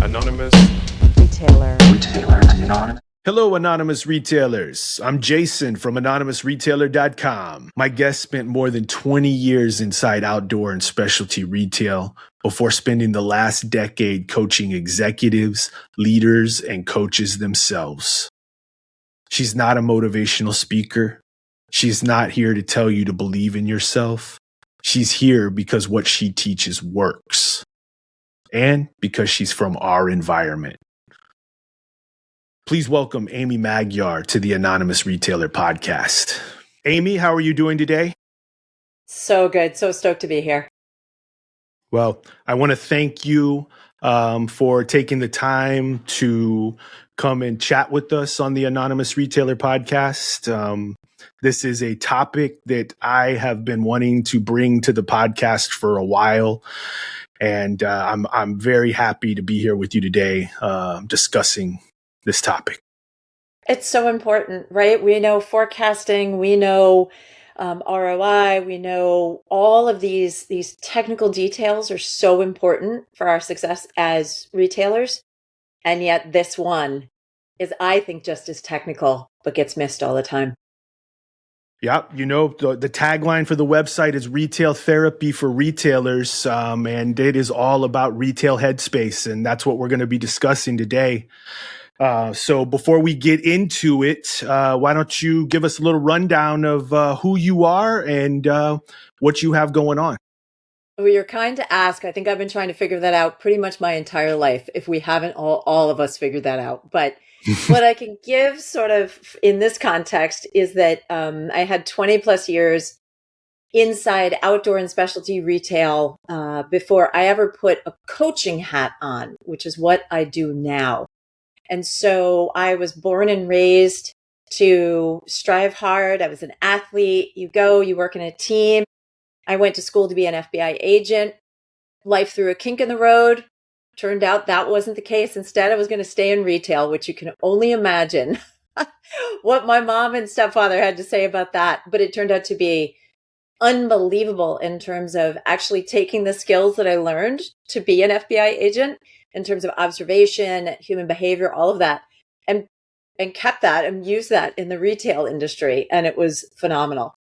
Anonymous Retailer. Anonymous. Hello, anonymous retailers. I'm Jason from anonymousretailer.com. My guest spent more than 20 years inside outdoor and specialty retail before spending the last decade coaching executives, leaders, and coaches themselves. She's not a motivational speaker. She's not here to tell you to believe in yourself. She's here because what she teaches works, and because she's from our environment. Please welcome Amy Magyar to the Anonymous Retailer podcast. Amy, how are you doing today? So good. So stoked to be here. Well, I want to thank you for taking the time to come and chat with us on the Anonymous Retailer podcast. This is a topic that I have been wanting to bring to the podcast for a while. And I'm very happy to be here with you today discussing this topic. It's so important, right? We know forecasting, we know ROI, we know all of these technical details are so important for our success as retailers. And yet this one is, I think, just as technical, but gets missed all the time. Yeah, you know, the tagline for the website is Retail Therapy for Retailers, and it is all about retail headspace, and that's what we're going to be discussing today. So before we get into it, why don't you give us a little rundown of who you are and what you have going on? Well, you're kind to ask. I think I've been trying to figure that out pretty much my entire life, if we haven't all of us figured that out. But what I can give sort of in this context is that I had 20 plus years inside outdoor and specialty retail before I ever put a coaching hat on, which is what I do now. And so I was born and raised to strive hard. I was an athlete. You work in a team. I went to school to be an FBI agent. Life threw a kink in the road. Turned out that wasn't the case. Instead, I was going to stay in retail, which you can only imagine what my mom and stepfather had to say about that. But it turned out to be unbelievable in terms of actually taking the skills that I learned to be an FBI agent in terms of observation, human behavior, all of that, and kept that and used that in the retail industry. And it was phenomenal.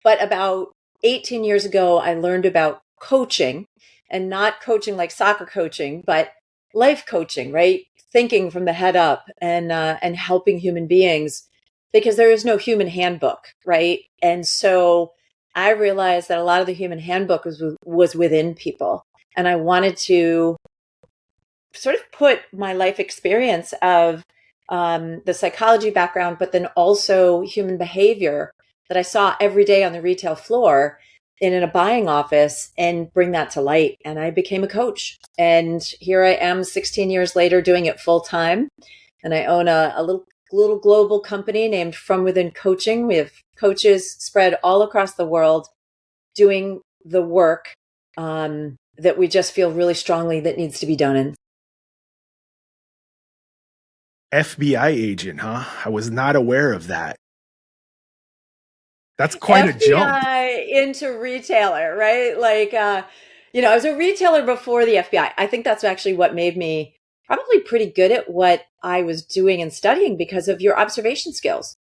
But about 18 years ago, I learned about coaching, and not coaching like soccer coaching, but life coaching, right? Thinking from the head up and helping human beings, because there is no human handbook, right? And so I realized that a lot of the human handbook was within people. And I wanted to sort of put my life experience of the psychology background, but then also human behavior that I saw every day on the retail floor in a buying office, and bring that to light. And I became a coach. And here I am 16 years later doing it full time. And I own a little global company named From Within Coaching. We have coaches spread all across the world doing the work that we just feel really strongly that needs to be done in. FBI agent, huh? I was not aware of that. That's quite a jump. FBI into retailer, right? Like, I was a retailer before the FBI. I think that's actually what made me probably pretty good at what I was doing and studying, because of your observation skills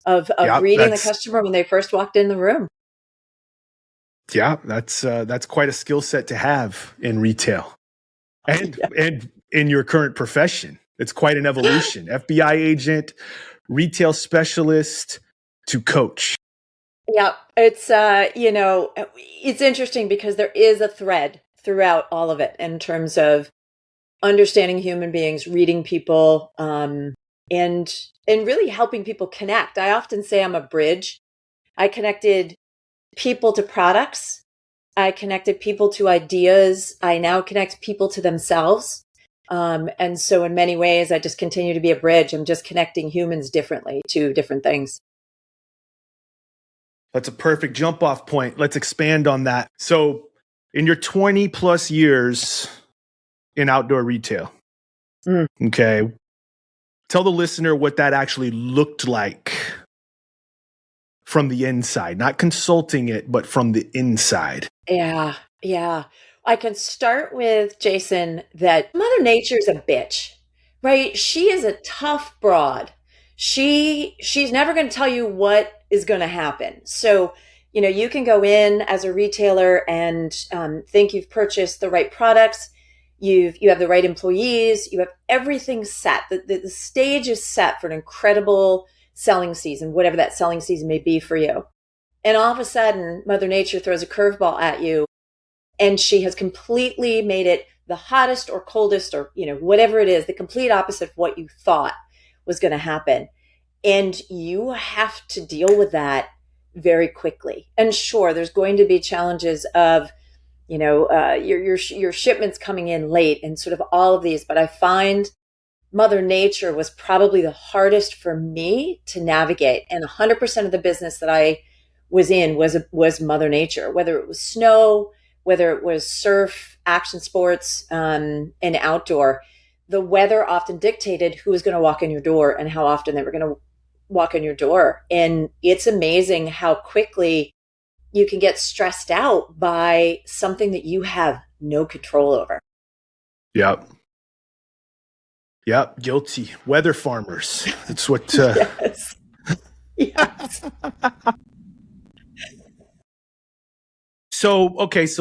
of reading the customer when they first walked in the room. Yeah, that's quite a skill set to have in retail and in your current profession. It's quite an evolution. FBI agent, retail specialist to coach. Yeah, it's, it's interesting because there is a thread throughout all of it in terms of understanding human beings, reading people, and really helping people connect. I often say I'm a bridge. I connected people to products. I connected people to ideas. I now connect people to themselves. And so in many ways, I just continue to be a bridge. I'm just connecting humans differently to different things. That's a perfect jump off point. Let's expand on that. So in your 20 plus years in outdoor retail, okay, tell the listener what that actually looked like from the inside, not consulting it, but from the inside. Yeah. I can start with Jason that Mother Nature's a bitch, right? She is a tough broad. She's never going to tell you what is going to happen. So, you can go in as a retailer and think you've purchased the right products. You have the right employees. You have everything set. The stage is set for an incredible selling season, whatever that selling season may be for you. And all of a sudden, Mother Nature throws a curveball at you, and she has completely made it the hottest or coldest or, whatever it is, the complete opposite of what you thought was going to happen. And you have to deal with that very quickly. And sure, there's going to be challenges of, your shipments coming in late and sort of all of these. But I find Mother Nature was probably the hardest for me to navigate. And 100% of the business that I was in was Mother Nature, whether it was snow, whether it was surf, action sports, and outdoor. The weather often dictated who was going to walk in your door and how often they were going to walk in your door. And it's amazing how quickly you can get stressed out by something that you have no control over. Yep. Guilty. Weather farmers. That's what. Yes. Yes. So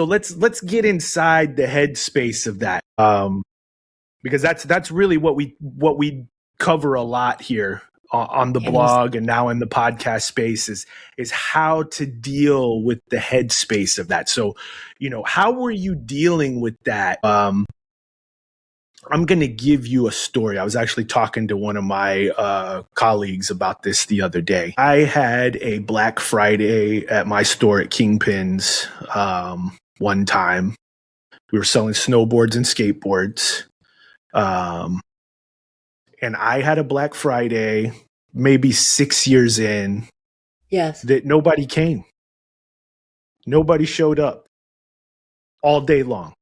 let's get inside the headspace of that, because that's really what we cover a lot here on the blog and now in the podcast space is how to deal with the headspace of that. So, how were you dealing with that? I'm going to give you a story. I was actually talking to one of my colleagues about this the other day. I had a Black Friday at my store at Kingpin's one time. We were selling snowboards and skateboards. And I had a Black Friday maybe 6 years in. Yes. That nobody came. Nobody showed up all day long.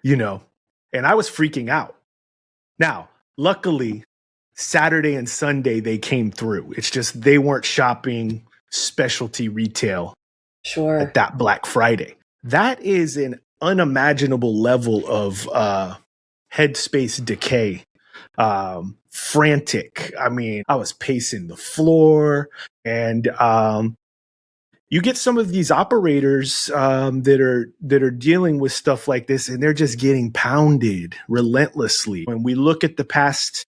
And I was freaking out. Now, luckily, Saturday and Sunday, they came through. It's just they weren't shopping specialty retail at that Black Friday. That is an unimaginable level of headspace decay. Frantic. I mean, I was pacing the floor, and you get some of these operators that are dealing with stuff like this, and they're just getting pounded relentlessly. When we look at the past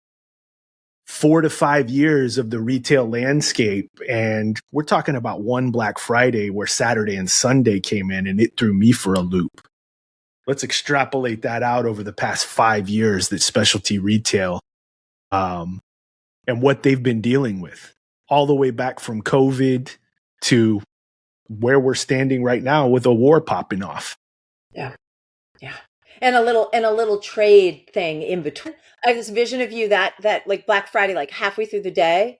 4 to 5 years of the retail landscape, and we're talking about one Black Friday where Saturday and Sunday came in, and it threw me for a loop. Let's extrapolate that out over the past 5 years that specialty retail and what they've been dealing with, all the way back from COVID to where we're standing right now with a war popping off. Yeah. And a little trade thing in between. I have this vision of you that like Black Friday, like halfway through the day,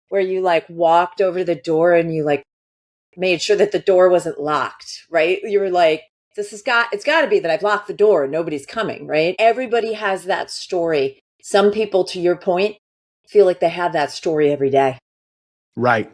where you like walked over to the door and you like made sure that the door wasn't locked, right? You were like, it's got to be that I've locked the door and nobody's coming, right? Everybody has that story. Some people, to your point, feel like they have that story every day. Right.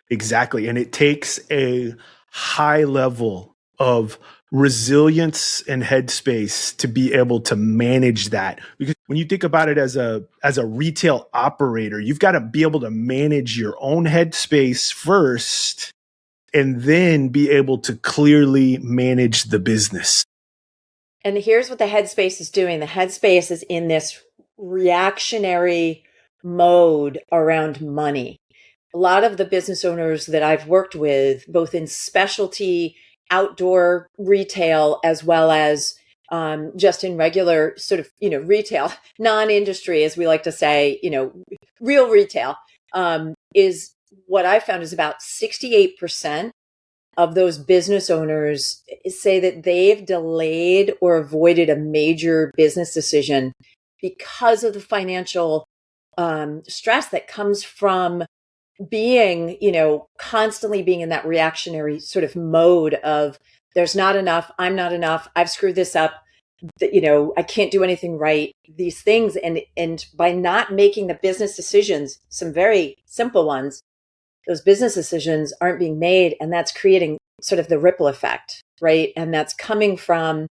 Exactly. And it takes a high level of resilience and headspace to be able to manage that. Because when you think about it as a retail operator, you've got to be able to manage your own headspace first and then be able to clearly manage the business. And here's what the headspace is doing. The headspace is in this reactionary mode around money. A lot of the business owners that I've worked with, both in specialty outdoor retail, as well as just in regular sort of, retail, non-industry, as we like to say, real retail, is what I found is about 68% of those business owners say that they've delayed or avoided a major business decision because of the financial stress that comes from being, constantly being in that reactionary sort of mode of there's not enough, I'm not enough, I've screwed this up, I can't do anything right, these things. And by not making the business decisions, some very simple ones, those business decisions aren't being made. And that's creating sort of the ripple effect, right? And that's coming from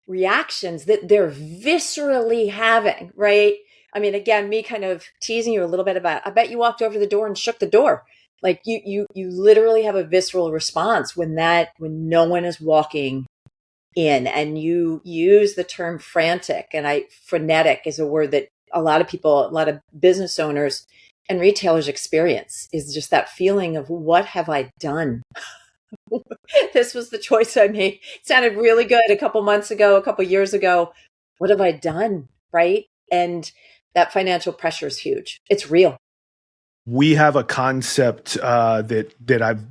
reactions that they're viscerally having, right? I mean, again, me kind of teasing you a little bit about, I bet you walked over to the door and shook the door. Like you literally have a visceral response when no one is walking in, and you use the term frantic, and frenetic is a word that a lot of business owners and retailers experience, is just that feeling of, what have I done? This was the choice I made. It sounded really good a couple months ago, a couple years ago. What have I done? Right. And that financial pressure is huge. It's real. We have a concept that I've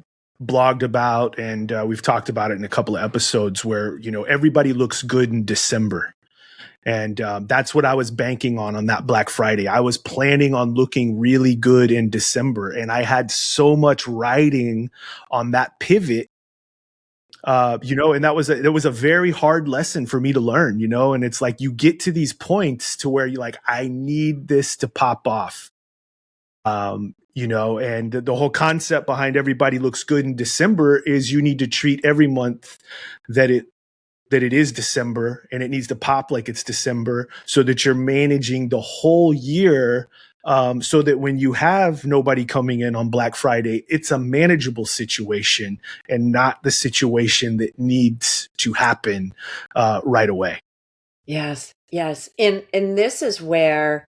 blogged about, and we've talked about it in a couple of episodes, where, everybody looks good in December. And that's what I was banking on that Black Friday. I was planning on looking really good in December, and I had so much riding on that pivot, and it was a very hard lesson for me to learn, and it's like, you get to these points to where you're like, I need this to pop off. And the whole concept behind everybody looks good in December is you need to treat every month that it is December, and it needs to pop like it's December, so that you're managing the whole year, so that when you have nobody coming in on Black Friday, it's a manageable situation and not the situation that needs to happen right away. Yes. And this is where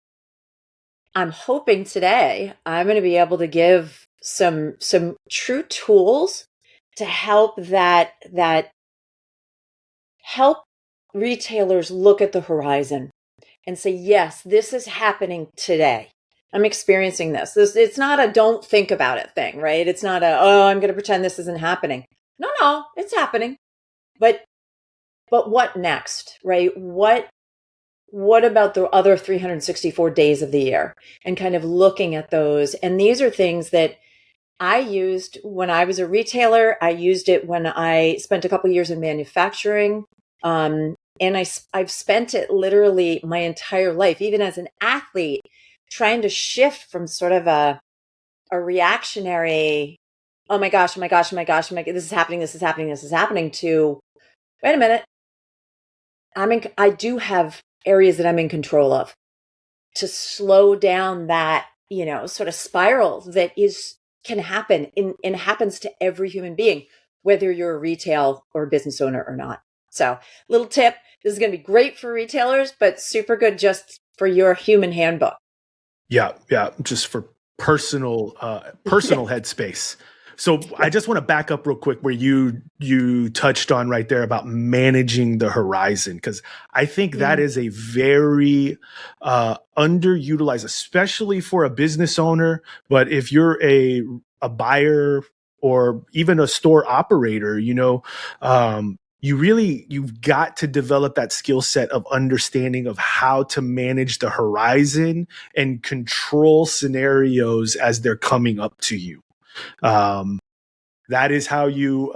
I'm hoping today I'm going to be able to give some true tools to help help retailers look at the horizon and say, yes, this is happening today. I'm experiencing this. It's not a don't think about it thing, right? It's not I'm going to pretend this isn't happening. No, it's happening. But what next, right? What about the other 364 days of the year, and kind of looking at those? And these are things that I used when I was a retailer. I used it when I spent a couple of years in manufacturing. And I've spent it literally my entire life, even as an athlete, trying to shift from sort of a reactionary, oh my gosh, this is happening, to, wait a minute, I do have areas that I'm in control of, to slow down that, sort of spiral that can happen and happens to every human being, whether you're a retail or a business owner or not. So, little tip, this is going to be great for retailers, but super good just for your human handbook. Yeah. Just for personal headspace. So I just want to back up real quick where you touched on right there about managing the horizon, because I think that is a very underutilized, especially for a business owner. But if you're a buyer or even a store operator, you've got to develop that skill set of understanding of how to manage the horizon and control scenarios as they're coming up to you. That is how you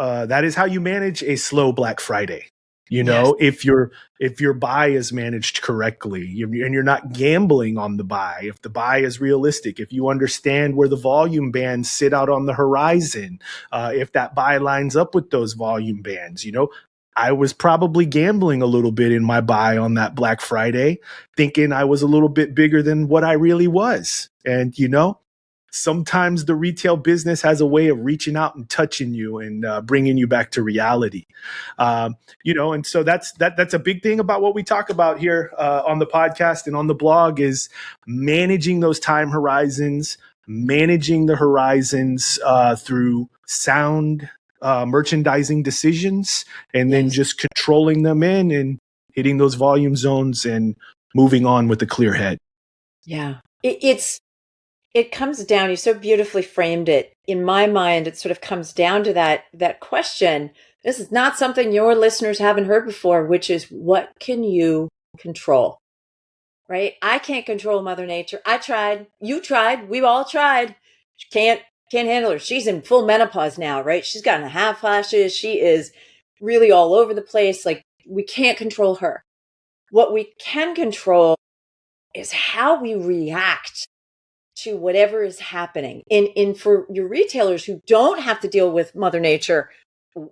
manage a slow Black Friday. Yes. If your buy is managed correctly, and you're not gambling on the buy, if the buy is realistic, if you understand where the volume bands sit out on the horizon, if that buy lines up with those volume bands, I was probably gambling a little bit in my buy on that Black Friday, thinking I was a little bit bigger than what I really was. And, sometimes the retail business has a way of reaching out and touching you and bringing you back to reality. And so that's a big thing about what we talk about here on the podcast and on the blog, is managing those time horizons, managing the horizons through sound merchandising decisions, and then just controlling them in and hitting those volume zones and moving on with a clear head. Yeah. It comes down, you so beautifully framed it. In my mind, it sort of comes down to that question. This is not something your listeners haven't heard before, which is, what can you control? Right? I can't control Mother Nature. I tried. You tried. We've all tried. She can't handle her. She's in full menopause now, right? She's gotten hot flashes. She is really all over the place. Like, we can't control her. What we can control is how we react to whatever is happening. And for your retailers who don't have to deal with Mother Nature,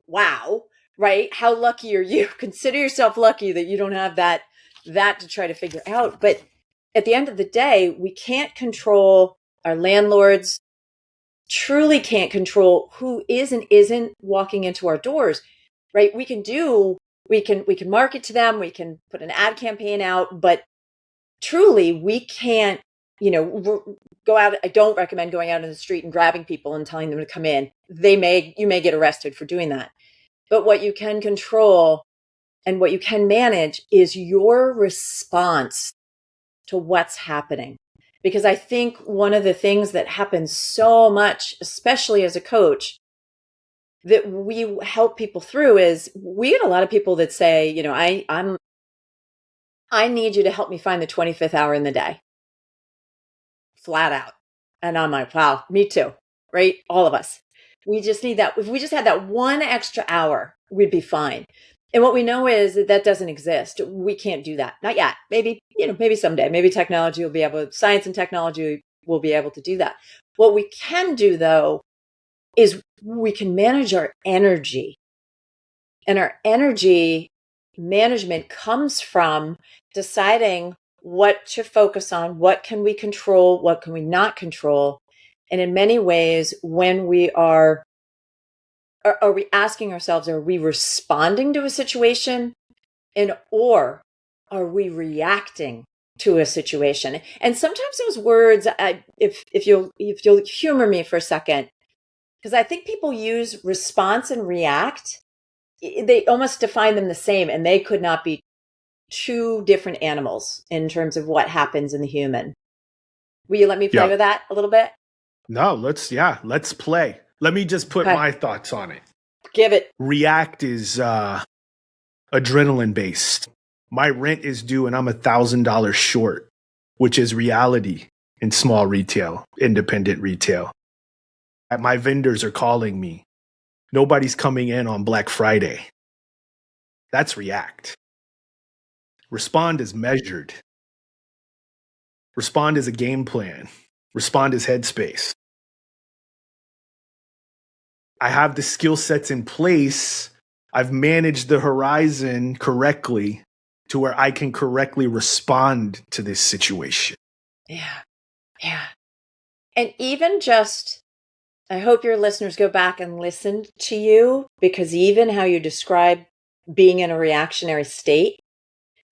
wow, right? How lucky are you? Consider yourself lucky that you don't have that to try to figure out. But at the end of the day, we can't control our landlords, truly can't control who is and isn't walking into our doors, right? We can market to them, we can put an ad campaign out, but truly we can't, go out. I don't recommend going out in the street and grabbing people and telling them to come in. You may get arrested for doing that. But what you can control and what you can manage is your response to what's happening. Because I think one of the things that happens so much, especially as a coach, that we help people through is we get a lot of people that say, I need you to help me find the 25th hour in the day. Flat out. And I'm like, wow, me too, right? All of us. We just need that. If we just had that one extra hour, we'd be fine. And what we know is that doesn't exist. We can't do that. Not yet. Maybe someday, maybe science and technology will be able to do that. What we can do though, is we can manage our energy. And our energy management comes from deciding what to focus on, what can we control, what can we not control. And in many ways, when we are we asking ourselves, are we responding to a situation or are we reacting to a situation? And sometimes those words, if you'll humor me for a second, because I think people use response and react, they almost define them the same, and they could not be two different animals in terms of what happens in the human. Will you let me play with that a little bit? No, let's play. Let me just put my thoughts on it. Give it. React is adrenaline based. My rent is due and I'm $1,000 short, which is reality in small retail, independent retail. My vendors are calling me. Nobody's coming in on Black Friday. That's react. Respond is measured. Respond is a game plan. Respond is Headspace. I have the skill sets in place. I've managed the horizon correctly to where I can correctly respond to this situation. Yeah. And even just, I hope your listeners go back and listen to you, because even how you describe being in a reactionary state,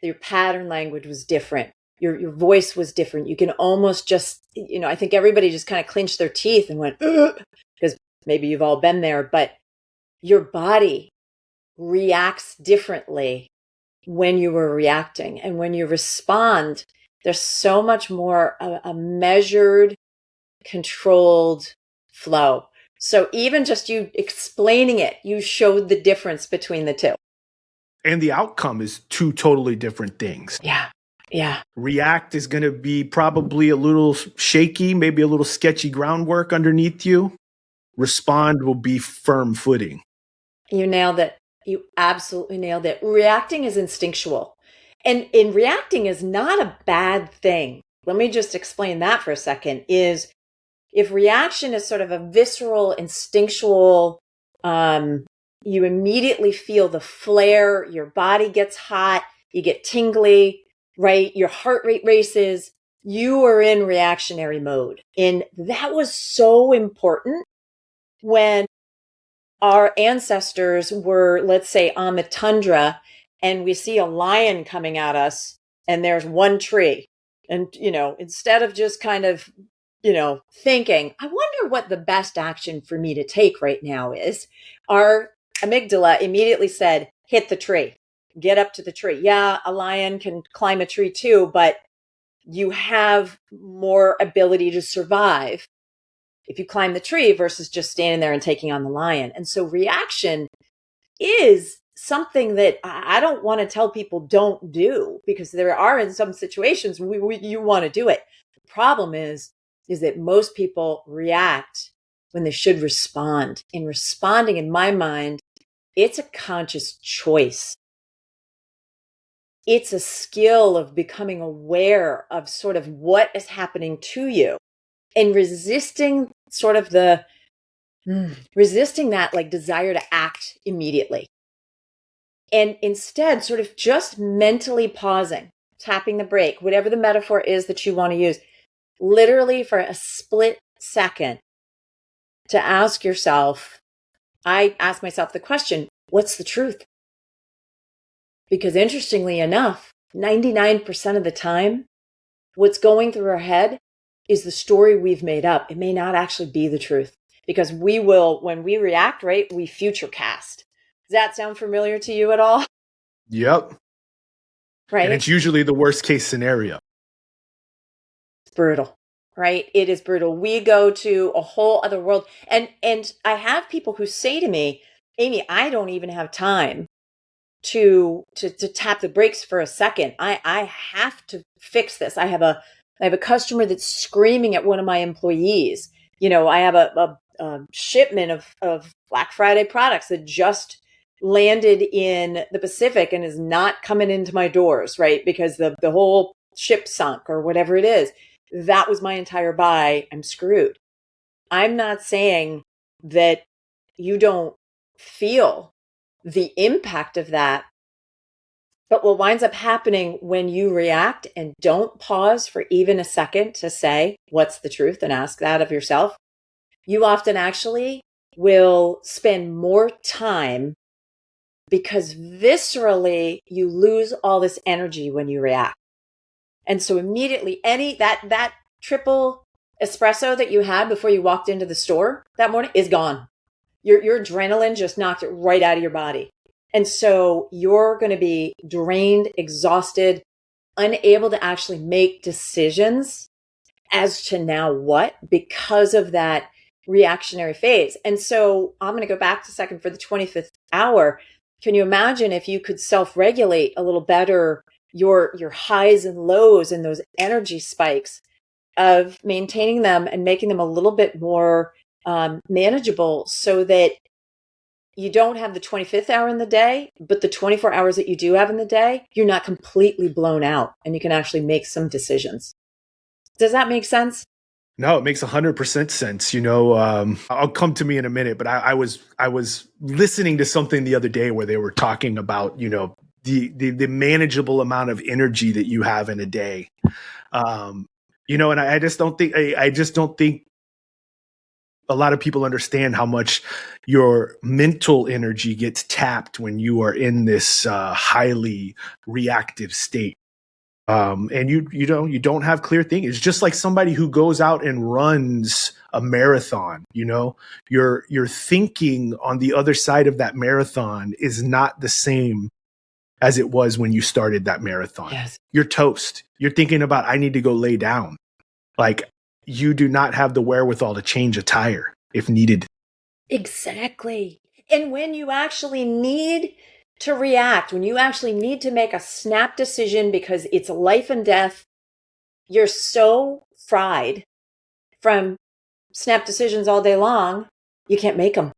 your pattern language was different. Your voice was different. You can almost just, I think everybody just kind of clenched their teeth and went, because maybe you've all been there, but your body reacts differently when you were reacting. And when you respond, there's so much more a measured, controlled flow. So even just you explaining it, you showed the difference between the two. And the outcome is two totally different things. Yeah. React is going to be probably a little shaky, maybe a little sketchy groundwork underneath you. Respond will be firm footing. You nailed it. You absolutely nailed it. Reacting is instinctual. And in reacting is not a bad thing. Let me just explain that for a second. Is if reaction is sort of a visceral, instinctual, you immediately feel the flare, your body gets hot, you get tingly, right? Your heart rate races, you are in reactionary mode. And that was so important when our ancestors were, let's say, on the tundra and we see a lion coming at us and there's one tree. And, instead of just kind of, thinking, I wonder what the best action for me to take right now is, our amygdala immediately said, hit the tree, get up to the tree. Yeah, a lion can climb a tree too, but you have more ability to survive if you climb the tree versus just standing there and taking on the lion. And so reaction is something that I don't want to tell people don't do, because there are in some situations you want to do it. The problem is that most people react when they should respond. In responding, in my mind, it's a conscious choice. It's a skill of becoming aware of sort of what is happening to you. and resisting sort of the resisting that like desire to act immediately. And instead sort of just mentally pausing, tapping the brake, whatever the metaphor is that you want to use, literally for a split second to ask yourself, I ask myself the question, what's the truth? Because interestingly enough, 99% of the time, what's going through our head is the story we've made up. It may not actually be the truth, because we will, when we react, right, we future cast. Does that sound familiar to you at all? Yep. Right. And it's usually the worst case scenario. It's brutal, right? It is brutal. We go to a whole other world. And I have people who say to me, Amy, I don't even have time to tap the brakes for a second. I have to fix this. I have a customer that's screaming at one of my employees. I have a shipment of Black Friday products that just landed in the Pacific and is not coming into my doors, right? Because the whole ship sunk or whatever it is. That was my entire buy. I'm screwed. I'm not saying that you don't feel the impact of that. But what winds up happening when you react and don't pause for even a second to say, what's the truth, and ask that of yourself, you often actually will spend more time, because viscerally you lose all this energy when you react. And so immediately that triple espresso that you had before you walked into the store that morning is gone. Your adrenaline just knocked it right out of your body. And so you're going to be drained, exhausted, unable to actually make decisions as to now what, because of that reactionary phase. And so I'm going to go back a second for the 25th hour. Can you imagine if you could self-regulate a little better your highs and lows and those energy spikes, of maintaining them and making them a little bit more manageable, so that you don't have the 25th hour in the day, but the 24 hours that you do have in the day, you're not completely blown out and you can actually make some decisions. Does that make sense? No, it makes 100% sense. I'll come to me in a minute, but I was listening to something the other day where they were talking about, the manageable amount of energy that you have in a day. And I just don't think a lot of people understand how much your mental energy gets tapped when you are in this highly reactive state. And you don't have clear thinking. It's just like somebody who goes out and runs a marathon. Your thinking on the other side of that marathon is not the same as it was when you started that marathon. Yes. You're toast. You're thinking about, I need to go lay down. Like, you do not have the wherewithal to change a tire if needed. Exactly. And when you actually need to react, when you actually need to make a snap decision because it's life and death, you're so fried from snap decisions all day long, you can't make them.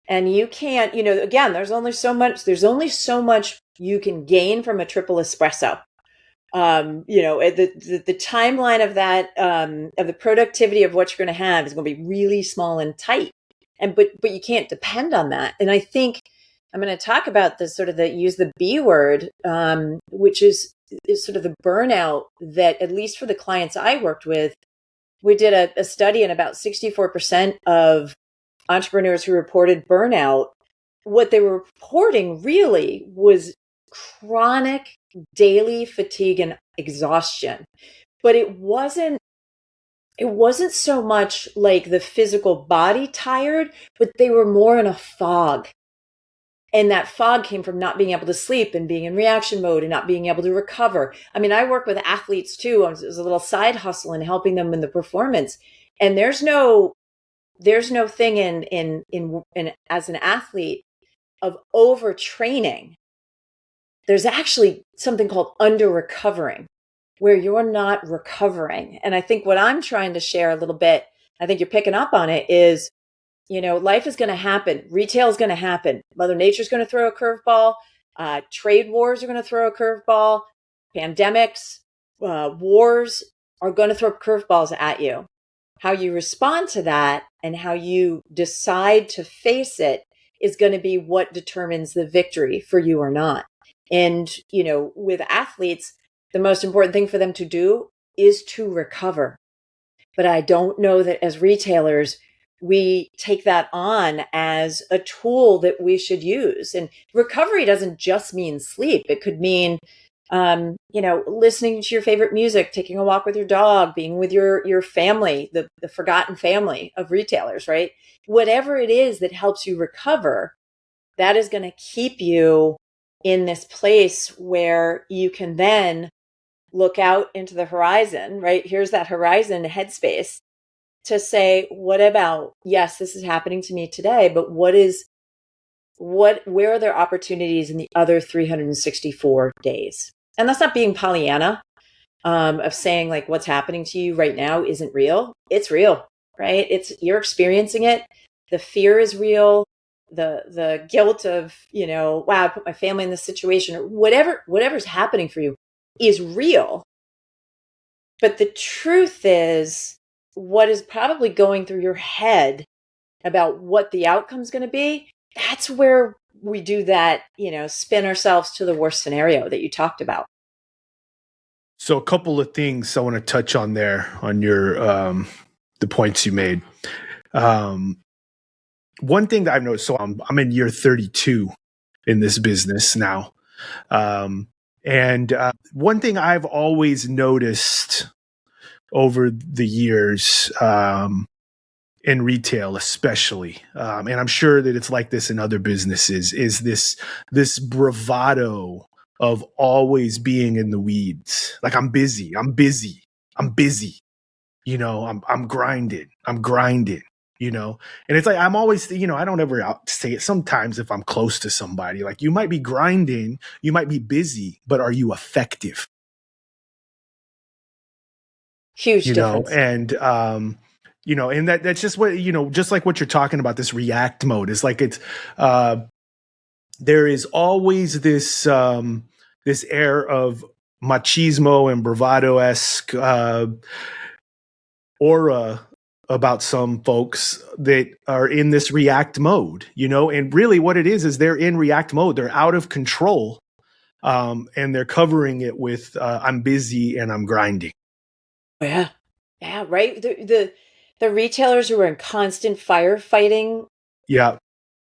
And you can't, again, there's only so much you can gain from a triple espresso. The timeline of that, of the productivity of what you're going to have is going to be really small and tight. But you can't depend on that. And I think I'm going to talk about this sort of use the B word, which is sort of the burnout that, at least for the clients I worked with, we did a study, and about 64% of entrepreneurs who reported burnout, what they were reporting really was chronic daily fatigue and exhaustion. But it wasn't so much like the physical body tired, but they were more in a fog. And that fog came from not being able to sleep and being in reaction mode and not being able to recover. I mean, I work with athletes too. It was a little side hustle in helping them in the performance. And there's no thing in as an athlete of overtraining. There's actually something called under recovering, where you're not recovering. And I think what I'm trying to share a little bit, I think you're picking up on it, is, life is going to happen. Retail is going to happen. Mother Nature's going to throw a curveball. Trade wars are going to throw a curveball. Pandemics, wars are going to throw curveballs at you. how you respond to that and how you decide to face it is going to be what determines the victory for you or not. And, with athletes, the most important thing for them to do is to recover. But I don't know that as retailers, we take that on as a tool that we should use. And recovery doesn't just mean sleep. It could mean, listening to your favorite music, taking a walk with your dog, being with your family, the forgotten family of retailers, right? Whatever it is that helps you recover, that is going to keep you in this place where you can then look out into the horizon, right? Here's that horizon headspace to say, what about, yes, this is happening to me today, but where are there opportunities in the other 364 days? And that's not being Pollyanna, of saying like what's happening to you right now isn't real. It's real, right? You're experiencing it. The fear is real. The guilt of, wow, I put my family in this situation, or whatever's happening for you is real. But the truth is, what is probably going through your head about what the outcome's going to be, that's where we do that, spin ourselves to the worst scenario that you talked about. So a couple of things I want to touch on there on your the points you made. One thing that I've noticed, so I'm in year 32 in this business now. And one thing I've always noticed over the years, in retail especially, and I'm sure that it's like this in other businesses, is this bravado of always being in the weeds. Like I'm busy. I'm grinding, and it's like, I'm always, I don't ever say it sometimes if I'm close to somebody, like, you might be grinding, you might be busy, but are you effective? Huge difference. And, and that's just what, just like what you're talking about, this react mode is like, it's, there is always this, this air of machismo and bravado-esque, aura about some folks that are in this react mode, and really what it is they're in react mode. They're out of control. And they're covering it with, I'm busy and I'm grinding. Yeah. Yeah. Right. The retailers who are in constant firefighting, Yeah.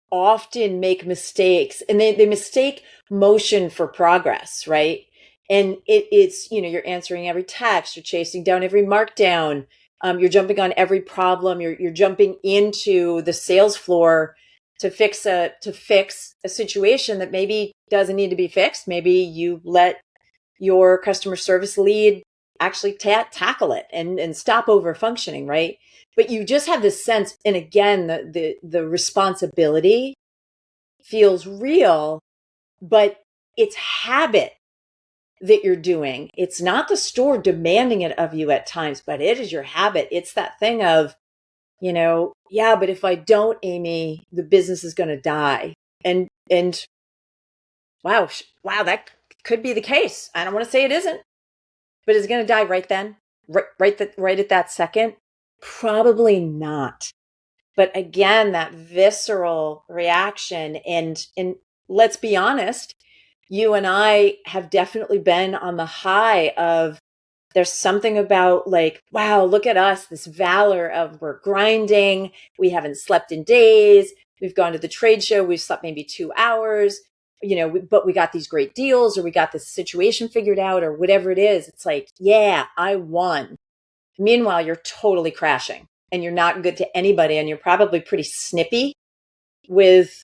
often make mistakes, and they mistake motion for progress. Right. And it's, you're answering every text, you're chasing down every markdown. You're jumping on every problem. You're jumping into the sales floor to fix a situation that maybe doesn't need to be fixed. Maybe you let your customer service lead actually tackle it and stop over functioning, right? But you just have this sense, and again, the responsibility feels real, but it's habit that you're doing. It's not the store demanding it of you at times, but it is your habit. It's that thing of, yeah, but if I don't, Amy, the business is going to die. And wow, that could be the case. I don't want to say it isn't, but is it going to die right then? Right at that second? Probably not. But again, that visceral reaction, and let's be honest, you and I have definitely been on the high of, there's something about like, wow, look at us, this valor of we're grinding. We haven't slept in days. We've gone to the trade show. We've slept maybe 2 hours, but we got these great deals, or we got this situation figured out, or whatever it is. It's like, yeah, I won. Meanwhile, you're totally crashing and you're not good to anybody. And you're probably pretty snippy with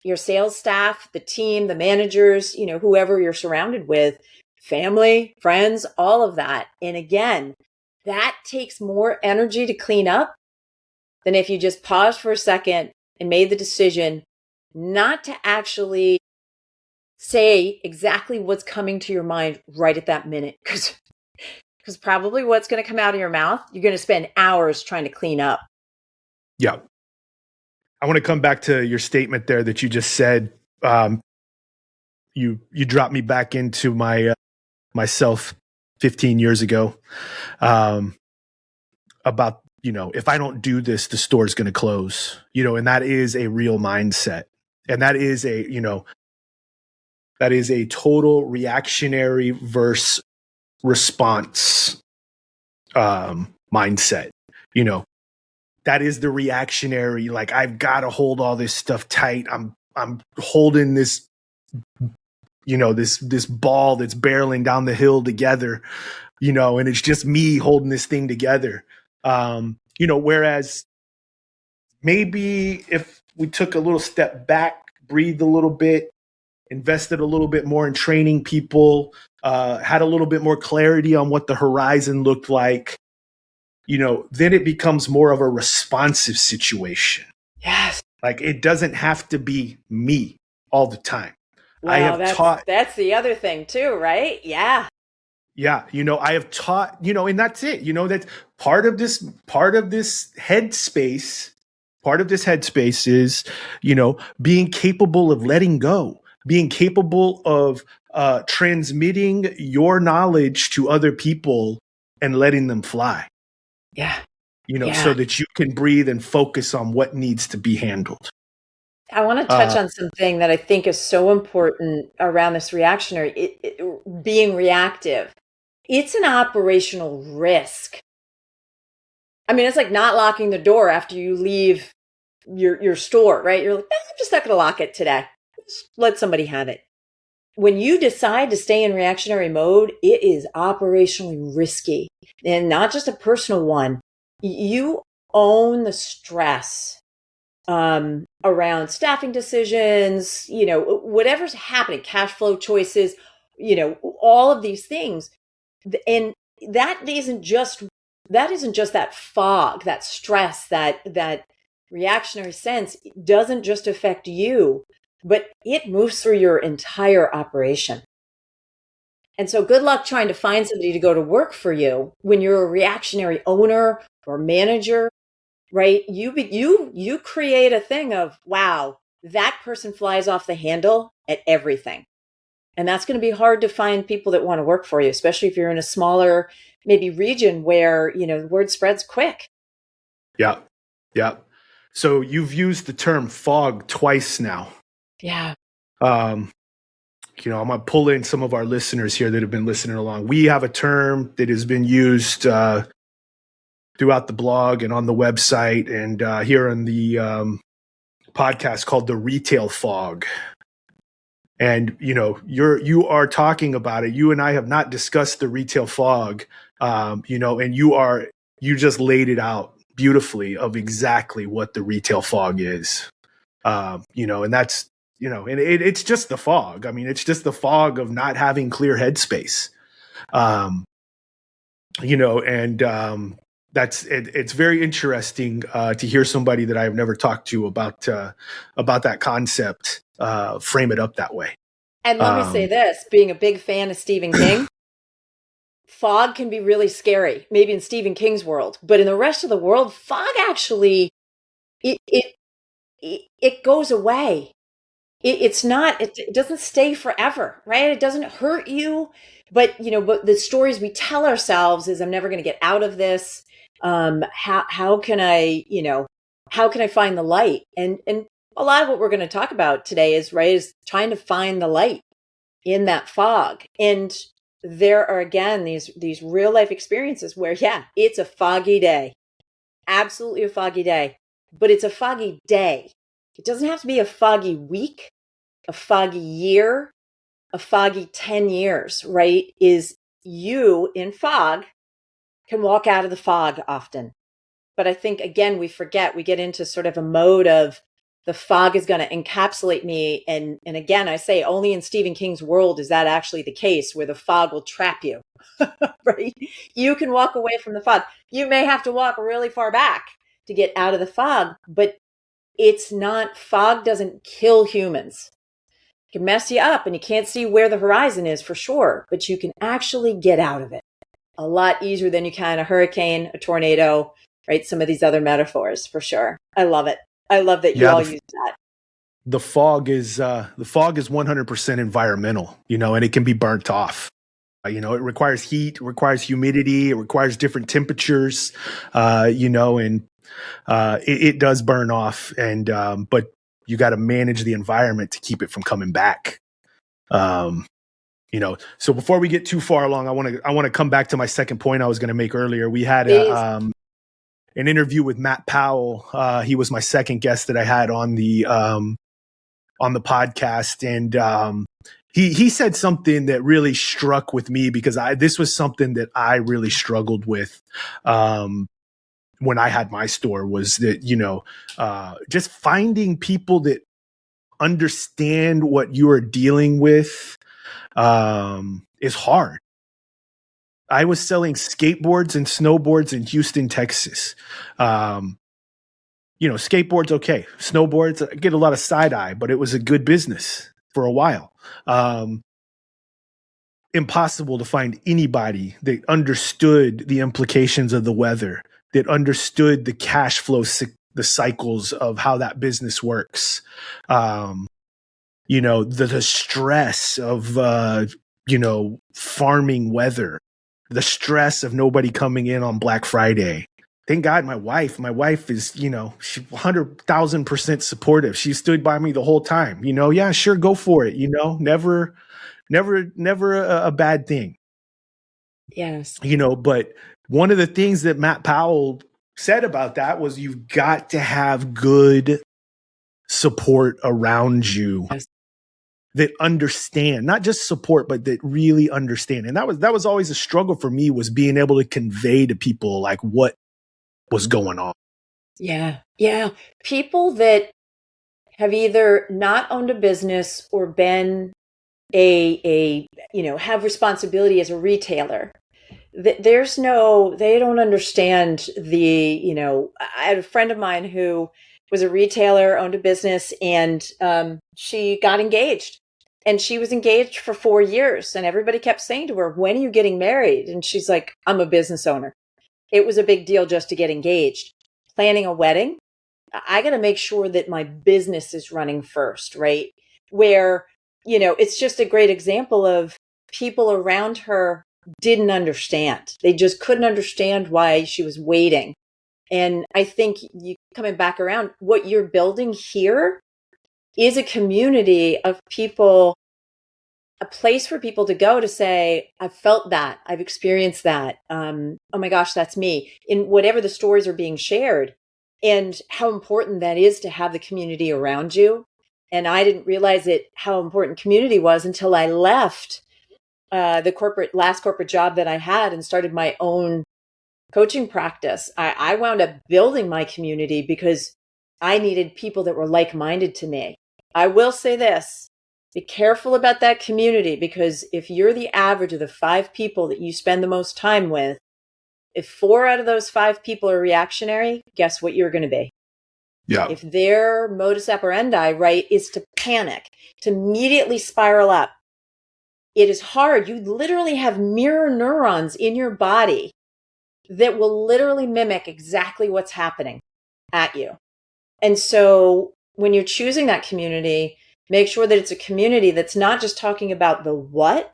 your sales staff, the team, the managers, whoever you're surrounded with, family, friends, all of that. And again, that takes more energy to clean up than if you just paused for a second and made the decision not to actually say exactly what's coming to your mind right at that minute. Because probably what's going to come out of your mouth, you're going to spend hours trying to clean up. Yeah. I want to come back to your statement there that you just said. You dropped me back into myself 15 years ago, about if I don't do this, the store's going to close, and that is a real mindset. And that is a total reactionary versus response mindset. That is the reactionary, like, I've got to hold all this stuff tight. I'm holding this, this ball that's barreling down the hill together, and it's just me holding this thing together. Whereas maybe if we took a little step back, breathed a little bit, invested a little bit more in training people, had a little bit more clarity on what the horizon looked like, then it becomes more of a responsive situation. Yes. Like, it doesn't have to be me all the time. Wow, that's the other thing too, right? Yeah. Yeah. I have taught, and that's it. That's part of this headspace. Part of this headspace is, being capable of letting go, being capable of transmitting your knowledge to other people and letting them fly. Yeah. So that you can breathe and focus on what needs to be handled. I want to touch on something that I think is so important around this reactionary, being reactive. It's an operational risk. I mean, it's like not locking the door after you leave your store, right? You're like, I'm just not going to lock it today. Just let somebody have it. When you decide to stay in reactionary mode, it is operationally risky, and not just a personal one. You own the stress around staffing decisions, whatever's happening, cash flow choices, all of these things. And that isn't just that fog, that stress, that reactionary sense. It doesn't just affect you, but it moves through your entire operation. And so good luck trying to find somebody to go to work for you when you're a reactionary owner or manager, right? You create a thing of, wow, that person flies off the handle at everything. And that's going to be hard to find people that want to work for you, especially if you're in a smaller, maybe region where, the word spreads quick. Yeah. Yeah. So you've used the term fog twice now. Yeah. I'm going to pull in some of our listeners here that have been listening along. We have a term that has been used throughout the blog and on the website and here on the podcast called the retail fog. And, you are talking about it. You and I have not discussed the retail fog, and you just laid it out beautifully of exactly what the retail fog is, and that's, and it's just the fog. I mean, it's just the fog of not having clear headspace, that's it. It's very interesting to hear somebody that I have never talked to about that concept frame it up that way. And let me say this, being a big fan of Stephen King, fog can be really scary, maybe in Stephen King's world, but in the rest of the world, fog actually, it goes away. It doesn't stay forever, right? It doesn't hurt you, but the stories we tell ourselves is, I'm never going to get out of this. How can I find the light? And a lot of what we're going to talk about today is trying to find the light in that fog. And there are, again, these real life experiences where, it's a foggy day, absolutely a foggy day, but it's a foggy day. It doesn't have to be a foggy week, a foggy year, a foggy 10 years, right? Is you in fog can walk out of the fog often. But I think, again, we get into sort of a mode of the fog is going to encapsulate me. And again, I say only in Stephen King's world is that actually the case, where the fog will trap you, right? You can walk away from the fog. You may have to walk really far back to get out of the fog, but fog doesn't kill humans. It can mess you up and you can't see where the horizon is for sure, but you can actually get out of it a lot easier than you can a hurricane, a tornado, right? Some of these other metaphors for sure. I love it. I love that you all use that. The fog is 100% environmental, and it can be burnt off. It requires heat, it requires humidity, it requires different temperatures, and it does burn off. And but you got to manage the environment to keep it from coming back. So before we get too far along, I want to come back to my second point I was going to make earlier. We had an interview with Matt Powell. He was my second guest that I had on the podcast, and he said something that really struck with me because this was something that I really struggled with when I had my store, was that just finding people that understand what you are dealing with is hard. I was selling skateboards and snowboards in Houston, Texas. Skateboards, okay. Snowboards, I get a lot of side eye, but it was a good business for a while. Impossible to find anybody that understood the implications of the weather, that understood the cash flow, the cycles of how that business works. The stress of, farming weather, the stress of nobody coming in on Black Friday. Thank God my wife is, she's 100,000% supportive. She stood by me the whole time, yeah, sure. Go for it. Never a bad thing. Yes. But one of the things that Matt Powell said about that was you've got to have good support around you. Yes. That understand, not just support, but that really understand. And that was always a struggle for me, was being able to convey to people like what was going on. Yeah. Yeah. People that have either not owned a business or been have responsibility as a retailer. They don't understand I had a friend of mine who was a retailer, owned a business, and she got engaged. And she was engaged for 4 years. And everybody kept saying to her, when are you getting married? And she's like, I'm a business owner. It was a big deal just to get engaged. Planning a wedding, I got to make sure that my business is running first, right? Where, it's just a great example of people around her didn't understand. They just couldn't understand why she was waiting. And I think coming back around, what you're building here is a community of people, a place for people to go to say, I've felt that, I've experienced that. Oh my gosh, that's me, in whatever the stories are being shared, and how important that is to have the community around you. And I didn't realize how important community was until I left the last corporate job that I had and started my own coaching practice. I wound up building my community because I needed people that were like-minded to me. I will say this, be careful about that community, because if you're the average of the 5 people that you spend the most time with, if 4 out of those 5 people are reactionary, guess what you're going to be? Yeah. If their modus operandi, right, is to panic, to immediately spiral up, it is hard. You literally have mirror neurons in your body that will literally mimic exactly what's happening at you. And so when you're choosing that community, make sure that it's a community that's not just talking about the what,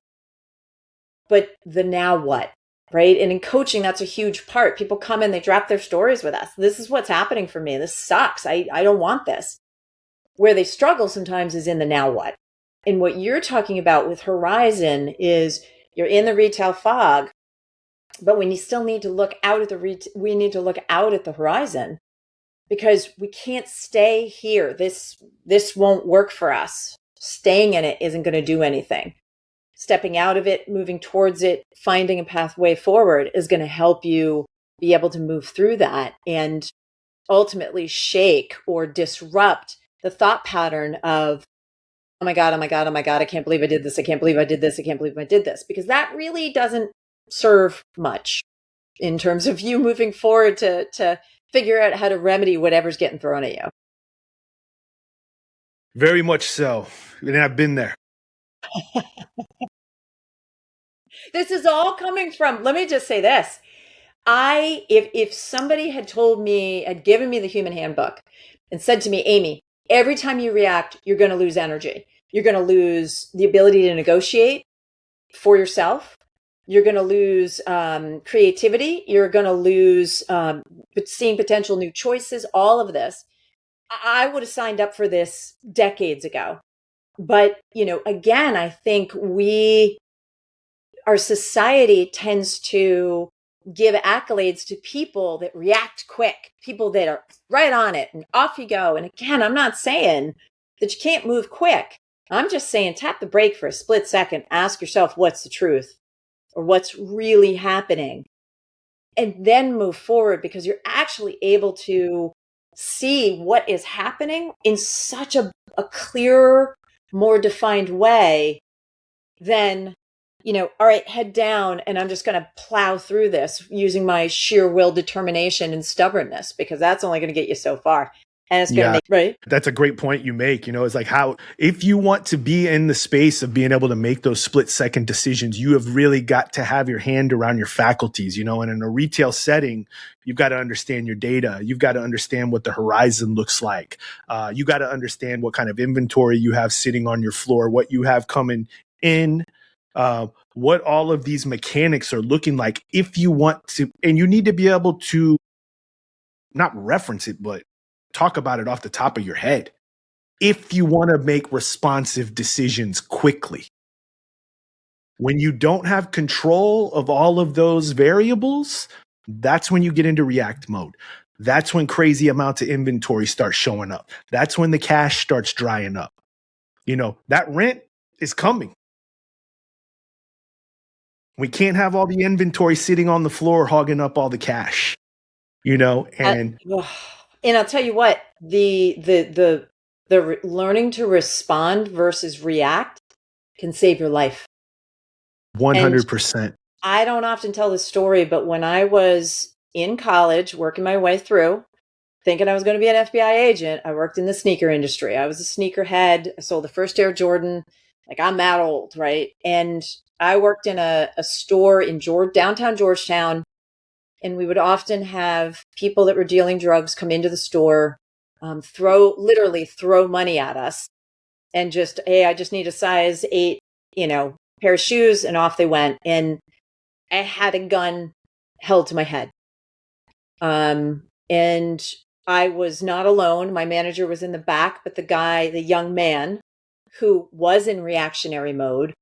but the now what, right? And in coaching, that's a huge part. People come in, they drop their stories with us. This is what's happening for me. This sucks. I don't want this. Where they struggle sometimes is in the now what. And what you're talking about with Horizon is you're in the retail fog, but we still need to look out at we need to look out at the horizon, because we can't stay here. This won't work for us. Staying in it isn't going to do anything. Stepping out of it, moving towards it, finding a pathway forward is going to help you be able to move through that and ultimately shake or disrupt the thought pattern of, oh my God, oh my God, oh my God, I can't believe I did this. I can't believe I did this. I can't believe I did this. Because that really doesn't serve much in terms of you moving forward to figure out how to remedy whatever's getting thrown at you. Very much so. And I've been there. This is all coming from, let me just say this. If somebody had given me the human handbook and said to me, Amy, every time you react, you're going to lose energy. You're going to lose the ability to negotiate for yourself. You're going to lose creativity. You're going to lose seeing potential new choices, all of this. I would have signed up for this decades ago. But, again, I think our society tends to give accolades to people that react quick, people that are right on it and off you go. And again, I'm not saying that you can't move quick. I'm just saying tap the brake for a split second. Ask yourself, what's the truth or what's really happening? And then move forward, because you're actually able to see what is happening in such a clearer, more defined way than, all right, head down, and I'm just going to plow through this using my sheer will, determination, and stubbornness, because that's only going to get you so far. And it's going to make, right? That's a great point you make. It's like how, if you want to be in the space of being able to make those split second decisions, you have really got to have your hand around your faculties, and in a retail setting, you've got to understand your data. You've got to understand what the horizon looks like. You got to understand what kind of inventory you have sitting on your floor, what you have coming in, what all of these mechanics are looking like. If you want to, and you need to be able to not reference it, but talk about it off the top of your head. If you want to make responsive decisions quickly, when you don't have control of all of those variables, that's when you get into react mode. That's when crazy amounts of inventory start showing up. That's when the cash starts drying up. That rent is coming. We can't have all the inventory sitting on the floor hogging up all the cash, and I'll tell you what, the learning to respond versus react can save your life. 100%. I don't often tell this story, but when I was in college, working my way through, thinking I was going to be an FBI agent, I worked in the sneaker industry. I was a sneakerhead. I sold the first Air Jordan. Like, I'm that old, right? And I worked in a store in downtown Georgetown, and we would often have people that were dealing drugs come into the store, literally throw money at us, and just, hey, I just need a size 8, pair of shoes, and off they went. And I had a gun held to my head. And I was not alone. My manager was in the back, but the young man who was in reactionary mode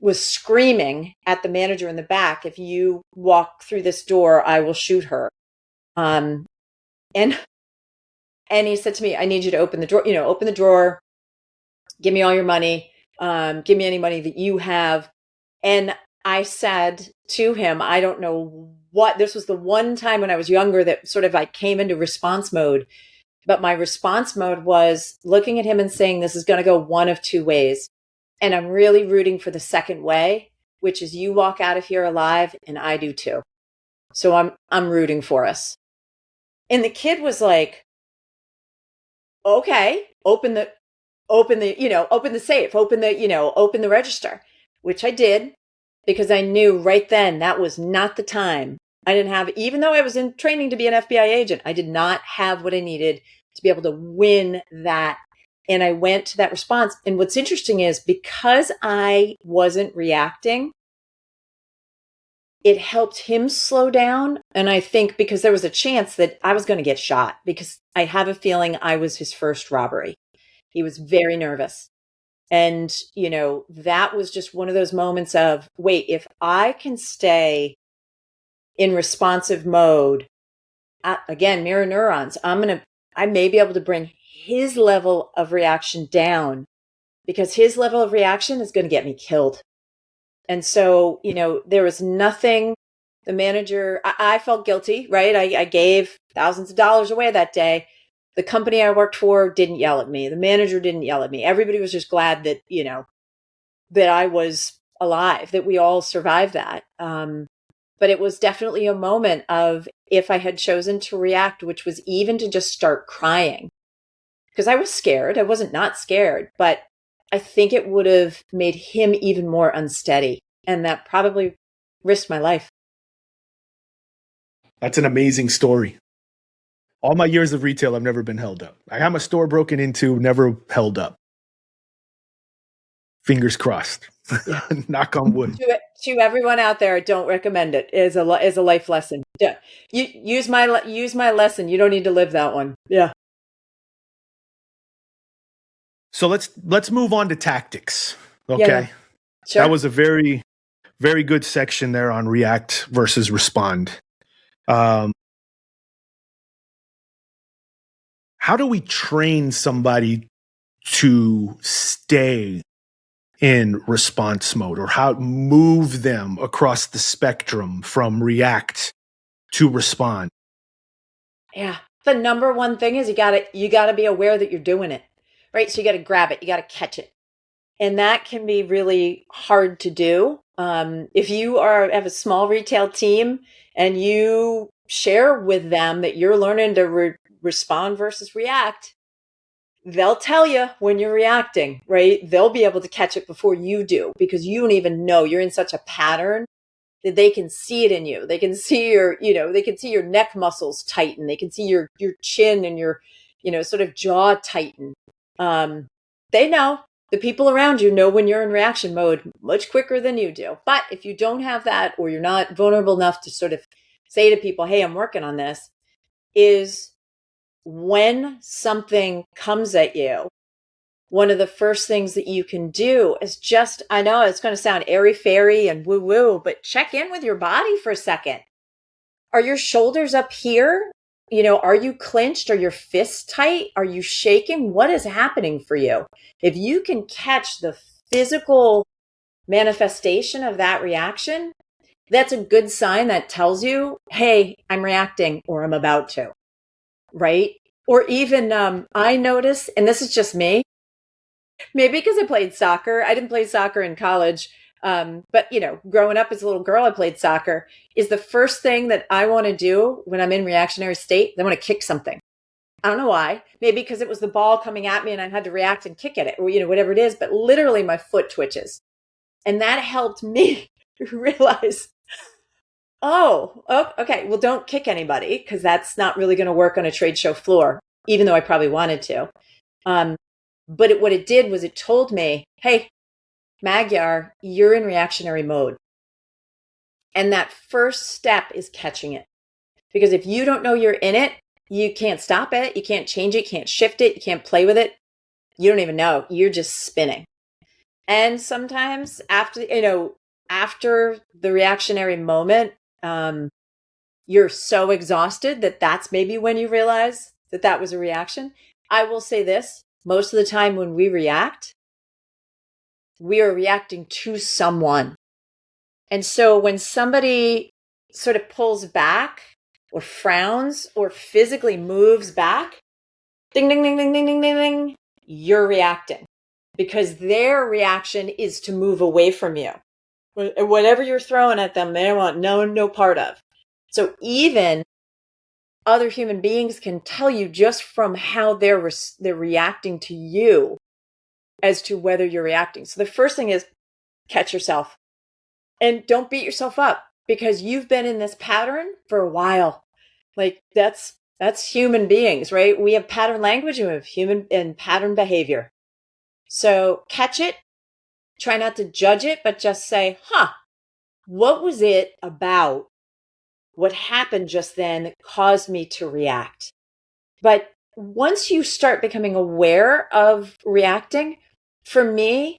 was screaming at the manager in the back, if you walk through this door, I will shoot her. And he said to me, I need you to open the drawer, open the drawer, give me all your money, give me any money that you have. And I said to him, I don't know what, this was the one time when I was younger that sort of I came into response mode. But my response mode was looking at him and saying, this is going to go one of two ways. And I'm really rooting for the second way, which is you walk out of here alive, and I do too. So I'm rooting for us. And the kid was like, okay, open the safe, open the register, which I did, because I knew right then that was not the time. I didn't have, even though I was in training to be an FBI agent, I did not have what I needed to be able to win that. And I went to that response. And what's interesting is, because I wasn't reacting, it helped him slow down. And I think because there was a chance that I was going to get shot, because I have a feeling I was his first robbery. He was very nervous. And, that was just one of those moments of, wait, if I can stay in responsive mode, again, mirror neurons, I may be able to bring his level of reaction down, because his level of reaction is going to get me killed. And so, there was nothing, the manager, I felt guilty, right? I gave thousands of dollars away that day. The company I worked for didn't yell at me. The manager didn't yell at me. Everybody was just glad that, that I was alive, that we all survived that. But it was definitely a moment of, if I had chosen to react, which was even to just start crying, because I was scared. I wasn't not scared, but I think it would have made him even more unsteady. And that probably risked my life. That's an amazing story. All my years of retail, I've never been held up. I had my store broken into, never held up. Fingers crossed. Yeah. Knock on wood. To everyone out there, I don't recommend it. It is a life lesson. Yeah. Use my lesson. You don't need to live that one. Yeah. So let's move on to tactics. Okay. Yeah. Sure. That was a very, very good section there on react versus respond. How do we train somebody to stay in response mode, or how move them across the spectrum from react to respond? Yeah. The number one thing is you gotta be aware that you're doing it, right? So you gotta grab it, you gotta catch it. And that can be really hard to do. If you have a small retail team and you share with them that you're learning to respond versus react, they'll tell you when you're reacting, right? They'll be able to catch it before you do because you don't even know. You're in such a pattern that they can see it in you. They can see they can see your neck muscles tighten. They can see your chin and your, sort of jaw tighten. They know. The people around you know when you're in reaction mode much quicker than you do. But if you don't have that, or you're not vulnerable enough to sort of say to people, hey, I'm working on this, is when something comes at you, one of the first things that you can do is just, I know it's going to sound airy-fairy and woo-woo, but check in with your body for a second. Are your shoulders up here? Are you clenched? Are your fists tight? Are you shaking? What is happening for you? If you can catch the physical manifestation of that reaction, that's a good sign that tells you, hey, I'm reacting or I'm about to, right? Or even I notice, and this is just me, maybe because I played soccer. I didn't play soccer in college. But growing up as a little girl, I played soccer. Is the first thing that I want to do when I'm in reactionary state, I want to kick something. I don't know why. Maybe because it was the ball coming at me and I had to react and kick at it, or whatever it is. But literally, my foot twitches, and that helped me realize, oh, okay. Well, don't kick anybody because that's not really going to work on a trade show floor, even though I probably wanted to. But what it did was it told me, hey, Magyar, you're in reactionary mode. And that first step is catching it. Because if you don't know you're in it, you can't stop it. You can't change it. You can't shift it. You can't play with it. You don't even know. You're just spinning. And sometimes after the reactionary moment, you're so exhausted that that's maybe when you realize that was a reaction. I will say this, most of the time when we react, we are reacting to someone. And so when somebody sort of pulls back or frowns or physically moves back, ding, ding, ding, ding, ding, ding, ding, ding, you're reacting because their reaction is to move away from you. Whatever you're throwing at them, they want no part of. So even other human beings can tell you just from how they're reacting to you as to whether you're reacting. So the first thing is catch yourself and don't beat yourself up because you've been in this pattern for a while. Like that's human beings, right? We have pattern language and we have human and pattern behavior. So catch it, try not to judge it, but just say, what was it about what happened just then that caused me to react? But once you start becoming aware of reacting, for me,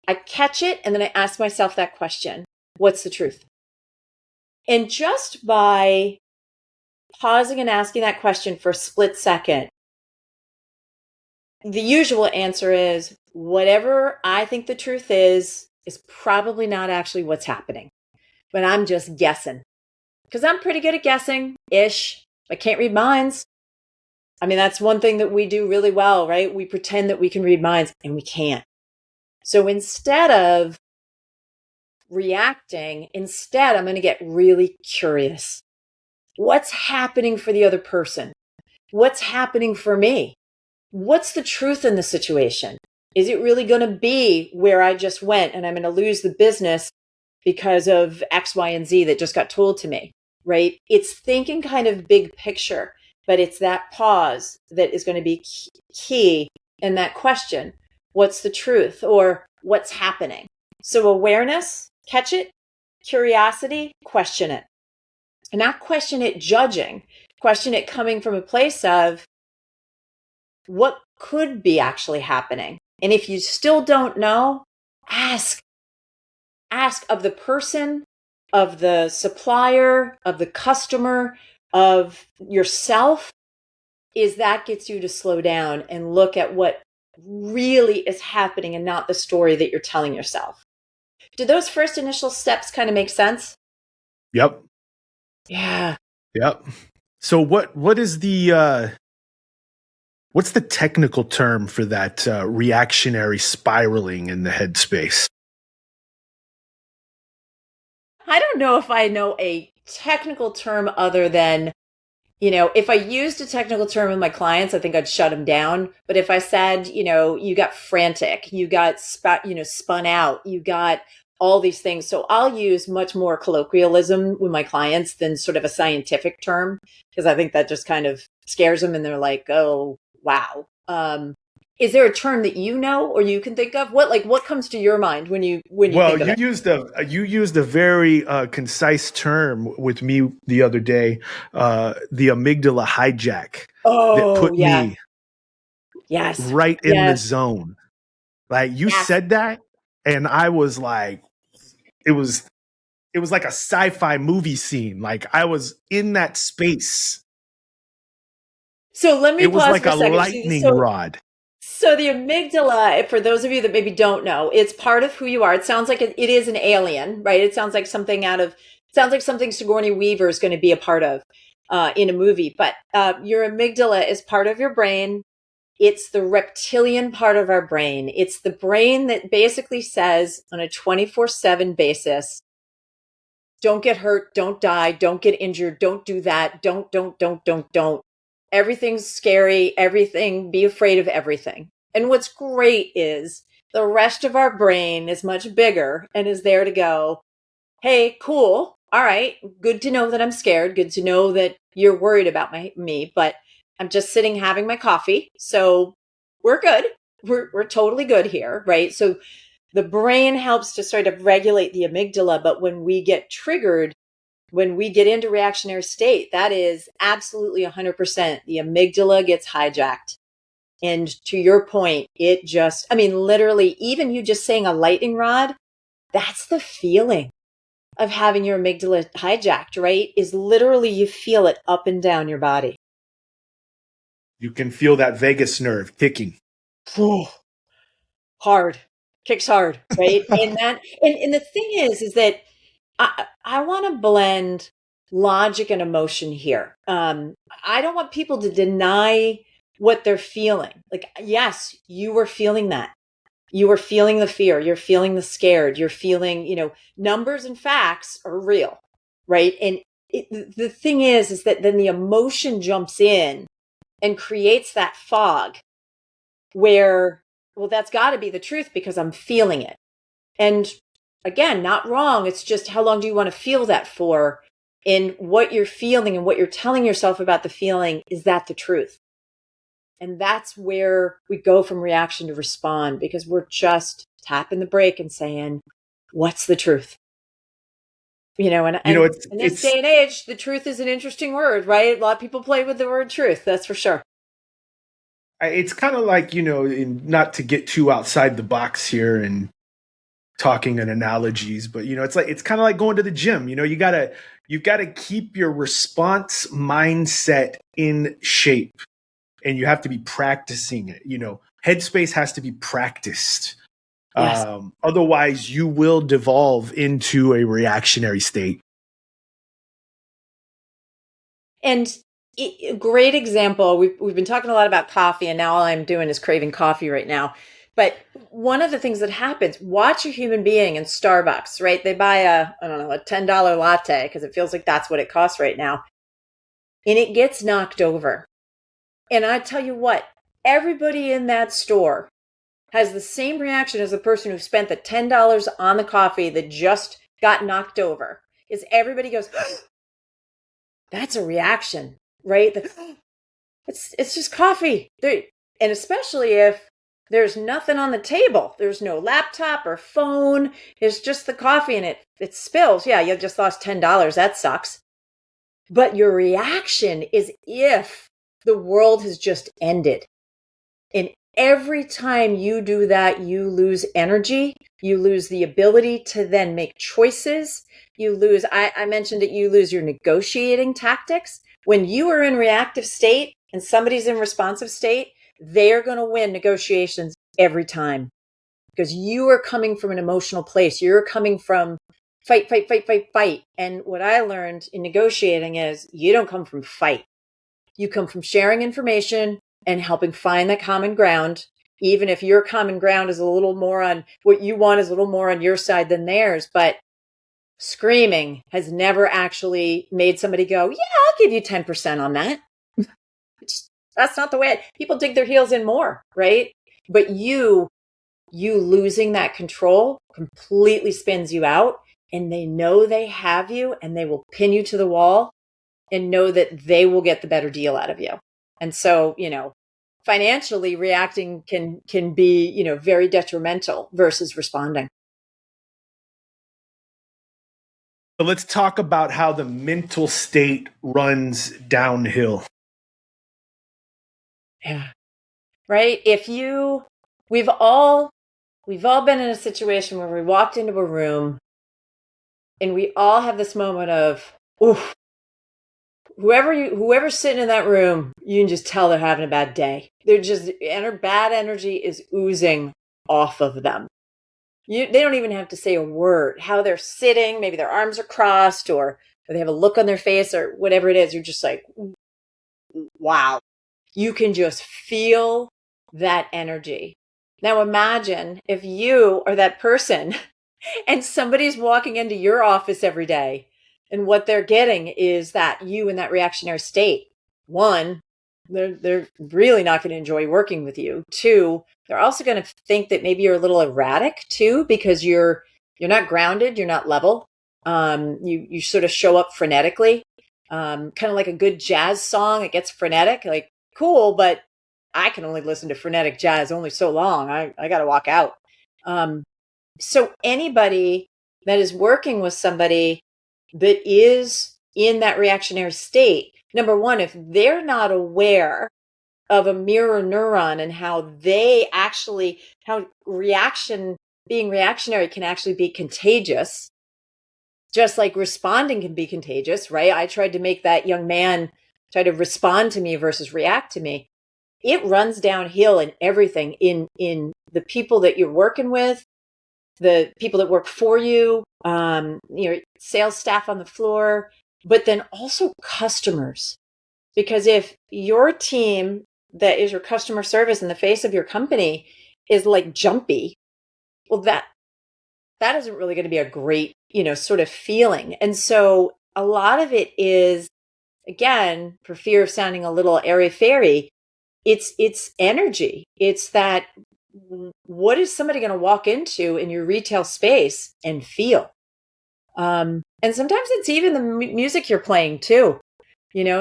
I catch it and then I ask myself that question, what's the truth? And just by pausing and asking that question for a split second, the usual answer is whatever I think the truth is probably not actually what's happening, but I'm just guessing because I'm pretty good at guessing-ish. I can't read minds. I mean, that's one thing that we do really well, right? We pretend that we can read minds and we can't. So instead of reacting, I'm going to get really curious. What's happening for the other person? What's happening for me? What's the truth in the situation? Is it really going to be where I just went and I'm going to lose the business because of X, Y, and Z that just got told to me, right? It's thinking kind of big picture, but it's that pause that is going to be key in that question. What's the truth or what's happening? So awareness, catch it, curiosity, question it. And not question it judging, question it coming from a place of what could be actually happening. And if you still don't know, ask of the person, of the supplier, of the customer, of yourself, is that gets you to slow down and look at what really is happening and not the story that you're telling yourself. Do those first initial steps kind of make sense? Yep. Yeah. Yep. So what is the what's the technical term for that reactionary spiraling in the headspace? I don't know if I know a technical term other than, if I used a technical term with my clients, I think I'd shut them down. But if I said, you got frantic, you got spun out, you got all these things. So I'll use much more colloquialism with my clients than sort of a scientific term, because I think that just kind of scares them and they're like, oh, wow. Is there a term that you know or you can think of? What comes to your mind when you think of it? You used a very concise term with me the other day, the amygdala hijack. Oh, that put yeah. me Yes. right in the zone. Like you said that, and I was like, it was like a sci-fi movie scene. Like I was in that space. So let me It was pause like for a a second. lightning rod. So the amygdala, for those of you that maybe don't know, it's part of who you are. It sounds like it is an alien, right? It sounds like something Sigourney Weaver is going to be a part of in a movie. But your amygdala is part of your brain. It's the reptilian part of our brain. It's the brain that basically says on a 24/7 basis, don't get hurt, don't die, don't get injured, don't do that, don't. Everything's scary, be afraid of everything. And what's great is the rest of our brain is much bigger and is there to go, hey, cool. All right. Good to know that I'm scared. Good to know that you're worried about me, but I'm just sitting having my coffee. So we're good. We're totally good here. Right. So the brain helps to sort of regulate the amygdala. But when we get triggered, when we get into reactionary state, that is absolutely 100%. The amygdala gets hijacked. And to your point, literally, even you just saying a lightning rod, that's the feeling of having your amygdala hijacked, right? Is literally you feel it up and down your body. You can feel that vagus nerve kicking. Hard. Kicks hard, right? and the thing is that I want to blend logic and emotion here. I don't want people to deny what they're feeling. Like, yes, you were feeling that. You were feeling the fear. You're feeling the scared. You're feeling, numbers and facts are real, right? And the thing is that then the emotion jumps in and creates that fog where, well, that's got to be the truth because I'm feeling it. And again, not wrong. It's just how long do you want to feel that for? And what you're feeling and what you're telling yourself about the feeling, is that the truth? And that's where we go from reaction to respond, because we're just tapping the brake and saying, what's the truth? In this day and age, the truth is an interesting word, right? A lot of people play with the word truth. That's for sure. It's kind of like, not to get too outside the box here and talking in analogies, but it's kind of like going to the gym. You gotta keep your response mindset in shape, and you have to be practicing it. Headspace has to be practiced. Yes. Otherwise you will devolve into a reactionary state. And a great example, we've been talking a lot about coffee, and now all I'm doing is craving coffee right now. But one of the things that happens, watch a human being in Starbucks, right? They buy a $10 latte because it feels like that's what it costs right now. And it gets knocked over. And I tell you what, everybody in that store has the same reaction as the person who spent the $10 on the coffee that just got knocked over. Is everybody goes, that's a reaction, right? It's just coffee. And especially if There's nothing on the table. There's no laptop or phone. It's just the coffee and it spills. Yeah, you just lost $10. That sucks. But your reaction is if the world has just ended. And every time you do that, you lose energy. You lose the ability to then make choices. You lose, I mentioned that you lose your negotiating tactics. When you are in reactive state and somebody's in responsive state, they're going to win negotiations every time because you are coming from an emotional place. You're coming from fight, fight, fight, fight, fight. And what I learned in negotiating is you don't come from fight. You come from sharing information and helping find that common ground, even if your common ground is a little more on what you want is a little more on your side than theirs. But screaming has never actually made somebody go, yeah, I'll give you 10% on that. That's not the way people dig their heels in more, right? But you losing that control completely spins you out, and they know they have you and they will pin you to the wall and know that they will get the better deal out of you. And so, financially reacting can be, very detrimental versus responding. So let's talk about how the mental state runs downhill. Yeah. Right? We've all been in a situation where we walked into a room and we all have this moment of, oof, whoever's sitting in that room, you can just tell they're having a bad day. They're just, bad energy is oozing off of them. They don't even have to say a word. How they're sitting, maybe their arms are crossed or they have a look on their face or whatever it is. You're just like, wow. You can just feel that energy. Now imagine if you are that person and somebody's walking into your office every day and what they're getting is that you in that reactionary state. One, they're really not going to enjoy working with you. Two, they're also going to think that maybe you're a little erratic too, because you're not grounded, you're not level. You sort of show up frenetically, kind of like a good jazz song. It gets frenetic, like cool, but I can only listen to frenetic jazz only so long. I got to walk out. So anybody that is working with somebody that is in that reactionary state, number one, if they're not aware of a mirror neuron and how being reactionary can actually be contagious, just like responding can be contagious, right? I tried to make that young man try to respond to me versus react to me. It runs downhill in everything, in the people that you're working with, the people that work for you, your sales staff on the floor, but then also customers. Because if your team that is your customer service in the face of your company is like jumpy, well, that isn't really going to be a great, sort of feeling. And so a lot of it is, again, for fear of sounding a little airy-fairy, it's energy. It's that, what is somebody going to walk into in your retail space and feel? And sometimes it's even the music you're playing too.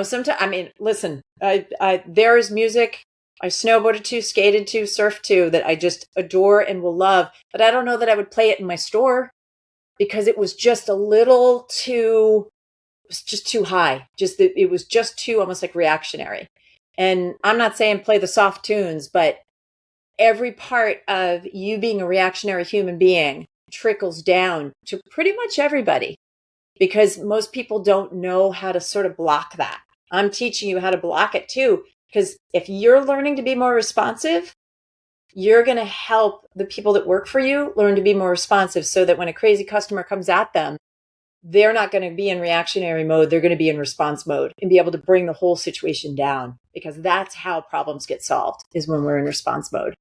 Sometimes, listen, there is music I snowboarded to, skated to, surfed to that I just adore and will love, but I don't know that I would play it in my store because it was just too high. It was just too almost like reactionary. And I'm not saying play the soft tunes, but every part of you being a reactionary human being trickles down to pretty much everybody because most people don't know how to sort of block that. I'm teaching you how to block it too, because if you're learning to be more responsive, you're going to help the people that work for you learn to be more responsive so that when a crazy customer comes at them, they're not going to be in reactionary mode. They're going to be in response mode and be able to bring the whole situation down, because that's how problems get solved, is when we're in response mode.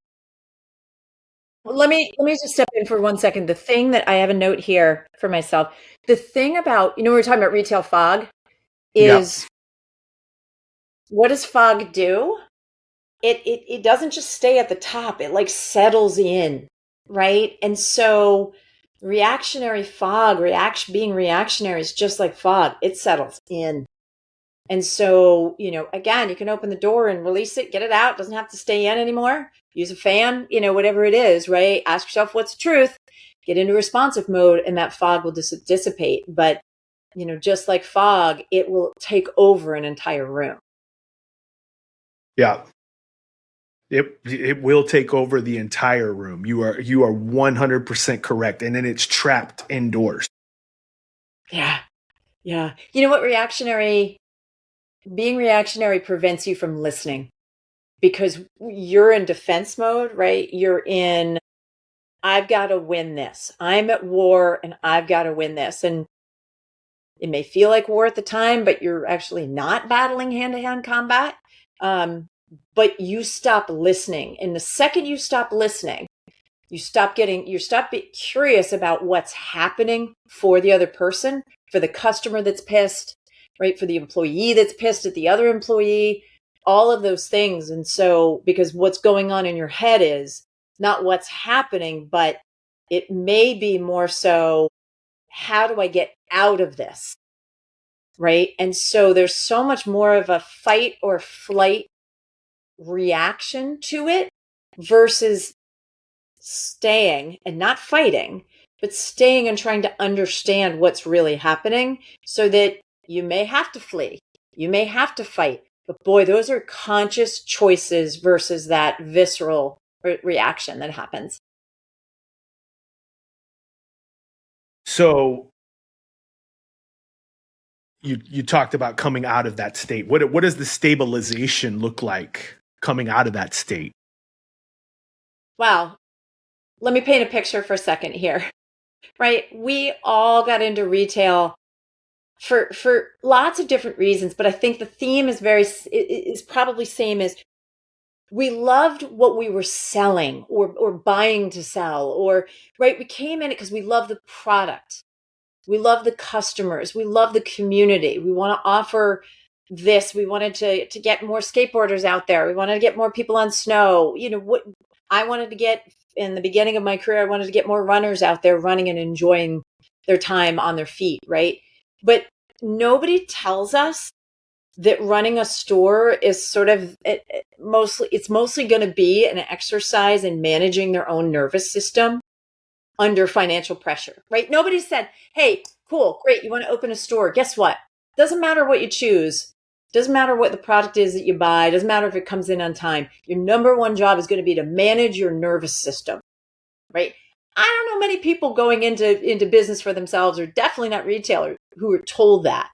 Well, let me just step in for 1 second. The thing that I have a note here for myself, the thing about, we were talking about retail fog is, what does fog do? It doesn't just stay at the top. It like settles in, right? And so reactionary fog, being reactionary is just like fog. It settles in. And so, again, you can open the door and release it, get it out. It doesn't have to stay in anymore. Use a fan, whatever it is, right? Ask yourself what's the truth, get into responsive mode, and that fog will dissipate. But, just like fog, it will take over an entire room. Yeah. It will take over the entire room. You are 100% correct. And then it's trapped indoors. Yeah. Yeah. You know what? Being reactionary prevents you from listening because you're in defense mode, right? You're in, I've got to win this. I'm at war and I've got to win this. And it may feel like war at the time, but you're actually not battling hand-to-hand combat. But you stop listening. And the second you stop listening, you stop being curious about what's happening for the other person, for the customer that's pissed, right? For the employee that's pissed at the other employee, all of those things. And so, because what's going on in your head is not what's happening, but it may be more so, how do I get out of this? Right. And so there's so much more of a fight or flight reaction to it versus staying and not fighting, but staying and trying to understand what's really happening so that you may have to flee, you may have to fight. But boy, those are conscious choices versus that visceral reaction that happens. So you talked about coming out of that state. What does the stabilization look like coming out of that state? Wow. Let me paint a picture for a second here, right? We all got into retail for lots of different reasons, but I think the theme is probably same as we loved what we were selling or buying to sell, or right. We came in it because we love the product. We love the customers. We love the community. We want to offer this. We wanted to get more skateboarders out there. We wanted to get more people on snow. What I wanted to get in the beginning of my career, I wanted to get more runners out there running and enjoying their time on their feet, right? But nobody tells us that running a store is sort of mostly going to be an exercise in managing their own nervous system under financial pressure, right? Nobody said, hey, cool, great, you want to open a store. Guess what? Doesn't matter what you choose. Doesn't matter what the product is that you buy. Doesn't matter if it comes in on time. Your number one job is going to be to manage your nervous system, right? I don't know many people going into business for themselves, or definitely not retailers, who are told that.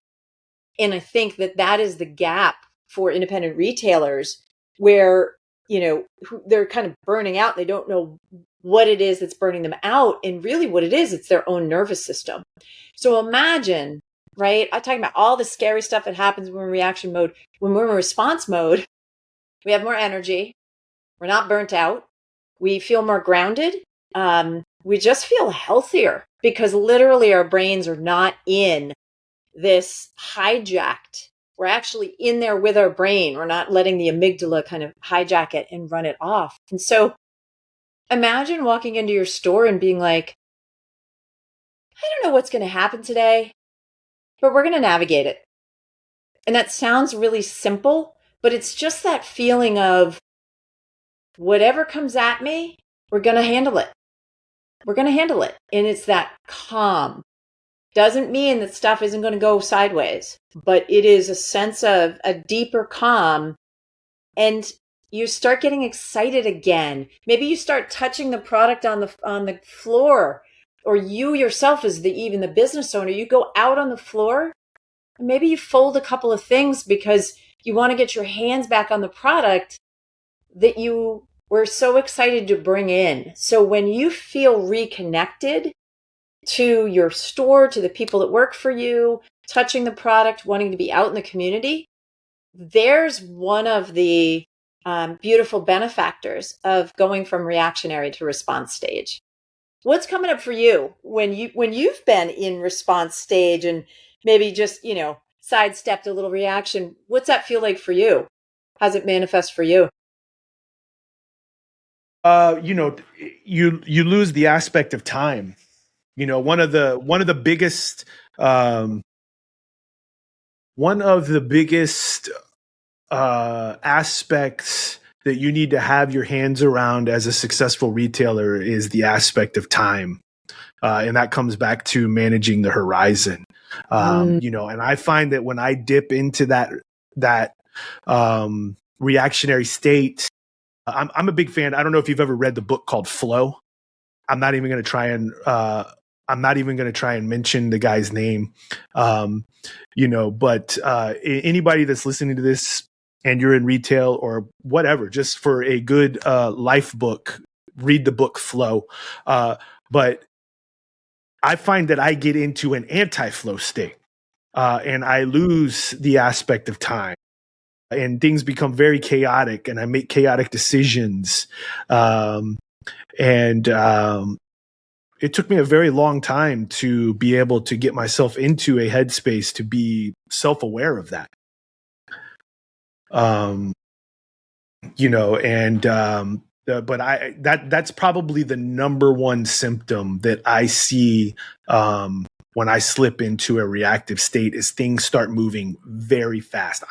And I think that is the gap for independent retailers where, they're kind of burning out. They don't know what it is that's burning them out. And really what it is, it's their own nervous system. So imagine, right? I'm talking about all the scary stuff that happens when we're in reaction mode. When we're in response mode, we have more energy. We're not burnt out. We feel more grounded. We just feel healthier because literally our brains are not in this hijacked. We're actually in there with our brain. We're not letting the amygdala kind of hijack it and run it off. And so imagine walking into your store and being like, I don't know what's going to happen today, but we're going to navigate it. And that sounds really simple, but it's just that feeling of whatever comes at me, we're going to handle it. We're going to handle it. And it's that calm. Doesn't mean that stuff isn't going to go sideways, but it is a sense of a deeper calm. And you start getting excited again. Maybe you start touching the product on the floor, or you yourself as even the business owner, you go out on the floor and maybe you fold a couple of things because you want to get your hands back on the product that you were so excited to bring in. So when you feel reconnected to your store, to the people that work for you, touching the product, wanting to be out in the community, there's one of the beautiful benefactors of going from reactionary to response stage. What's coming up for you when you've been in response stage and maybe just, sidestepped a little reaction? What's that feel like for you? How's it manifest for you? You lose the aspect of time. One of the biggest one of the biggest aspects that you need to have your hands around as a successful retailer is the aspect of time. And that comes back to managing the horizon. And I find that when I dip into that reactionary state, I'm a big fan. I don't know if you've ever read the book called Flow. I'm not even going to try and mention the guy's name. But anybody that's listening to this and you're in retail or whatever, just for a good life book, read the book Flow. But I find that I get into an anti-flow state and I lose the aspect of time and things become very chaotic and I make chaotic decisions. It took me a very long time to be able to get myself into a headspace to be self-aware of that. That's probably the number one symptom that I see when I slip into a reactive state is things start moving very fast.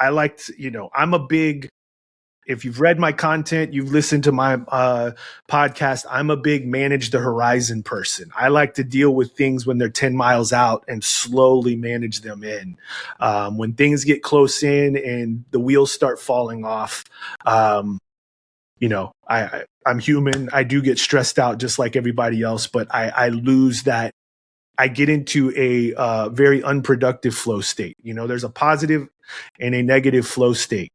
If you've read my content, you've listened to my podcast, I'm a big manage the horizon person. I like to deal with things when they're 10 miles out and slowly manage them in. When things get close in and the wheels start falling off, I'm human. I do get stressed out just like everybody else, but I lose that. I get into a very unproductive flow state. There's a positive and a negative flow state.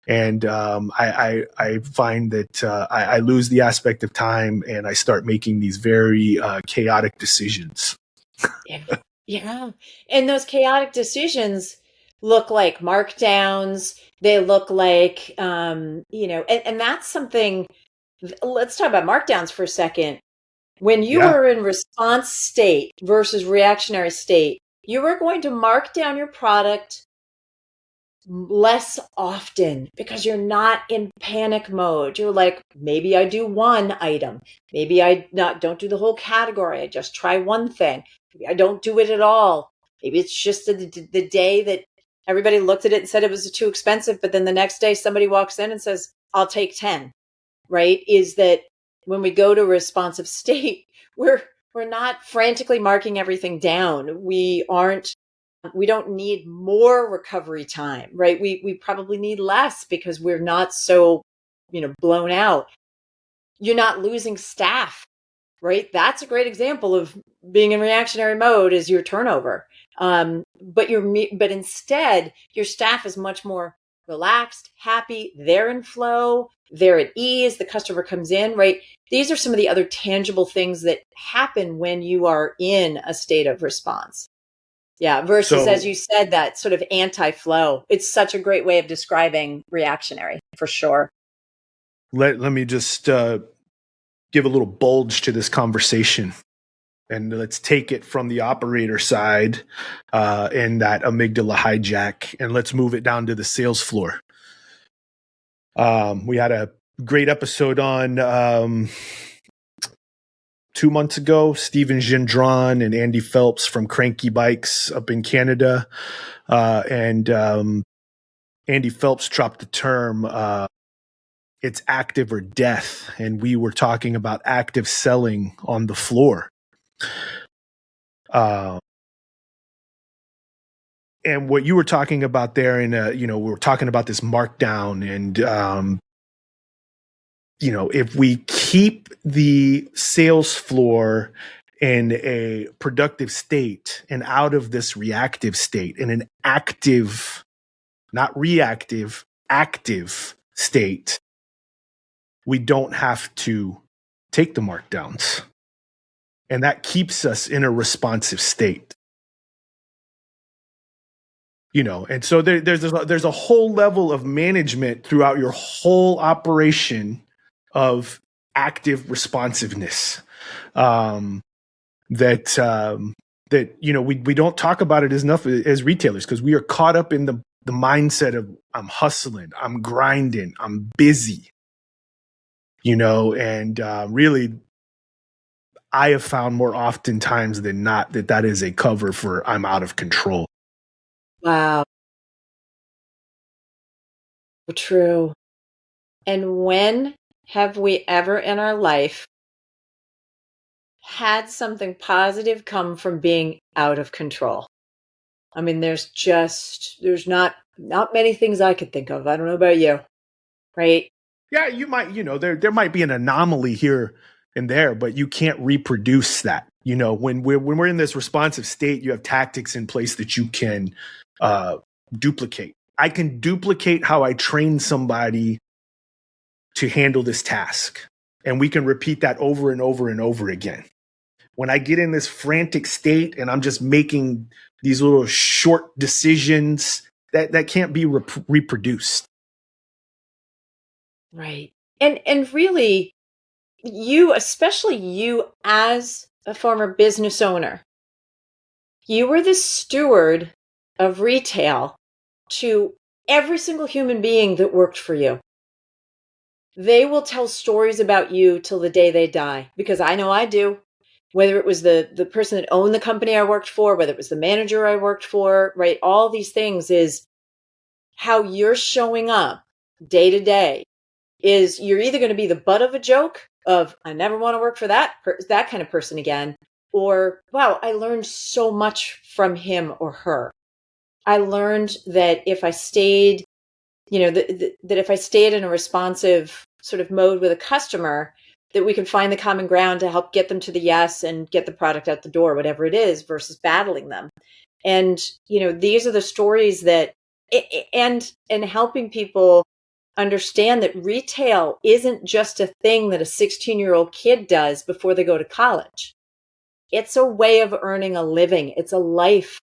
And I find that I lose the aspect of time and I start making these very chaotic decisions. Yeah. And those chaotic decisions look like markdowns. They look like, and that's something. Let's talk about markdowns for a second. When you were in response state versus reactionary state, you were going to mark down your product less often because you're not in panic mode. You're like, maybe I do one item. Maybe I don't do the whole category. I just try one thing. Maybe I don't do it at all. Maybe it's just the day that everybody looked at it and said it was too expensive. But then the next day somebody walks in and says, I'll take 10, right? Is that when we go to responsive state, we're not frantically marking everything down. We don't need more recovery time, right? We probably need less because we're not so, blown out. You're not losing staff, right? That's a great example of being in reactionary mode is your turnover. But instead your staff is much more relaxed, happy, they're in flow, they're at ease, the customer comes in, right? These are some of the other tangible things that happen when you are in a state of response. Yeah, versus, as you said, that sort of anti-flow. It's such a great way of describing reactionary, for sure. Let me just give a little bulge to this conversation. And let's take it from the operator side in that amygdala hijack, and let's move it down to the sales floor. We had a great episode on 2 months ago, Steven Gendron and Andy Phelps from Cranky Bikes up in Canada. And Andy Phelps dropped the term, it's active or death. And we were talking about active selling on the floor. And what you were talking about there we were talking about this markdown and, if we keep the sales floor in a productive state and out of this reactive state in an active, not reactive, active state, we don't have to take the markdowns. And that keeps us in a responsive state. And so there's a whole level of management throughout your whole operation of active responsiveness that we don't talk about it enough as retailers because we are caught up in the mindset of I'm hustling, I'm grinding, I'm busy, and really I have found more oftentimes than not that is a cover for I'm out of control. Wow. true. And when have we ever in our life had something positive come from being out of control? I mean, there's not many things I could think of. I don't know about you, right? Yeah, you might, there might be an anomaly here and there, but you can't reproduce that. When we're in this responsive state, you have tactics in place that you can duplicate. I can duplicate how I train somebody to handle this task, and we can repeat that over and over and over again. When I get in this frantic state and I'm just making these little short decisions, that can't be reproduced. Right. And really, especially you as a former business owner, you were the steward of retail to every single human being that worked for you. They will tell stories about you till the day they die, because I know I do. Whether it was the person that owned the company I worked for, whether it was the manager I worked for, right? All these things is how you're showing up day to day. Is you're either going to be the butt of a joke of, I never want to work for that kind of person again, or, wow, I learned so much from him or her. I learned that if I stayed, that if I stayed in a responsive sort of mode with a customer, that we can find the common ground to help get them to the yes and get the product out the door, whatever it is, versus battling them. And, these are the stories that, and helping people understand that retail isn't just a thing that a 16-year-old kid does before they go to college. It's a way of earning a living. It's a life.